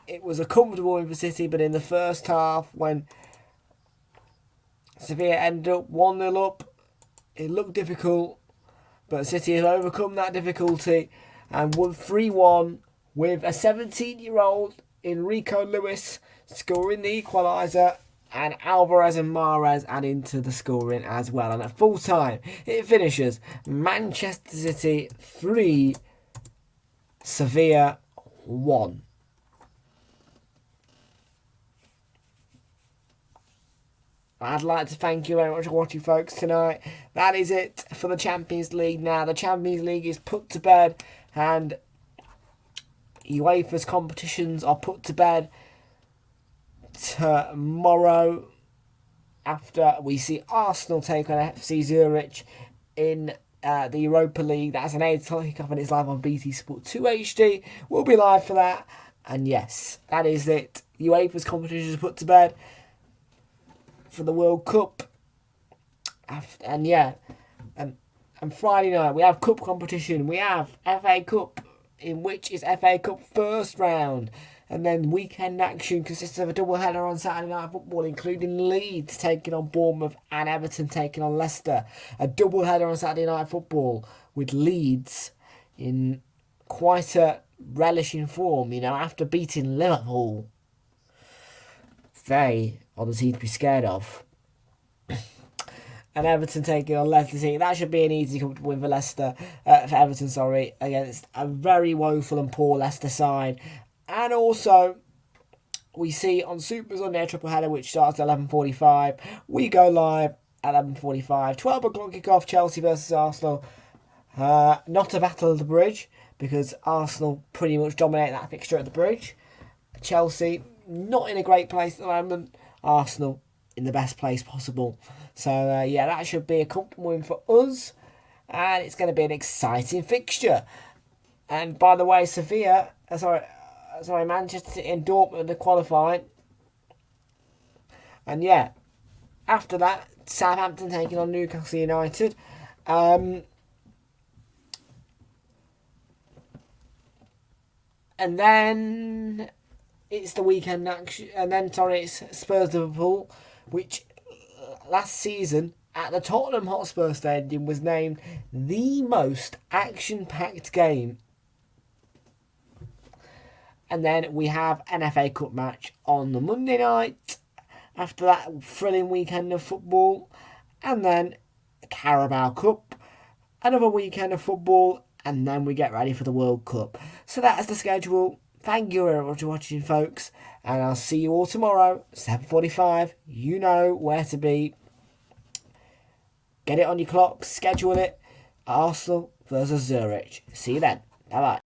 it was a comfortable win for City, but in the first half, when Sevilla ended up 1-0 up, it looked difficult, but City has overcome that difficulty and won 3-1 with a 17-year-old Enrico Lewis scoring the equaliser and Alvarez and Mahrez adding to the scoring as well. And at full time, it finishes Manchester City 3, Sevilla 1. I'd like to thank you very much for watching, folks, tonight. That is it for the Champions League now. The Champions League is put to bed and UEFA's competitions are put to bed tomorrow after we see Arsenal take on FC Zurich in the Europa League. That's an 8 o'clock kickoff and it's live on BT Sport 2 HD. We'll be live for that. And yes, that is it. UEFA's competitions are put to bed for the World Cup. And yeah, and Friday night we have cup competition. We have FA Cup, in which is FA Cup first round. And then weekend action consists of a double header on Saturday Night Football, including Leeds taking on Bournemouth and Everton taking on Leicester. A double header on Saturday Night Football with Leeds in quite a relishing form, you know, after beating Liverpool. They are the team to be scared of. And Everton taking on Leicester City. That should be an easy comfortable win for Leicester, for Everton, against a very woeful and poor Leicester side. And also, we see on Super Sunday a triple header which starts at 11:45. We go live at 11:45. 12 o'clock kickoff, Chelsea versus Arsenal. Not a battle of the bridge, because Arsenal pretty much dominate that fixture at the bridge. Chelsea, not in a great place at the moment. Arsenal, in the best place possible. So, yeah, that should be a comfortable win for us. And it's going to be an exciting fixture. And by the way, Manchester City and Dortmund are qualifying. And yeah, after that, Southampton taking on Newcastle United. And then it's the weekend action. And then, it's Spurs Liverpool, which last season at the Tottenham Hotspur Stadium was named the most action-packed game And then we have an FA Cup match on the Monday night. After that thrilling weekend of football. And then the Carabao Cup. Another weekend of football. And then we get ready for the World Cup. So that is the schedule. Thank you very much for watching, folks. And I'll see you all tomorrow, 7:45. You know where to be. Get it on your clock. Schedule it. Arsenal versus Zurich. See you then. Bye-bye.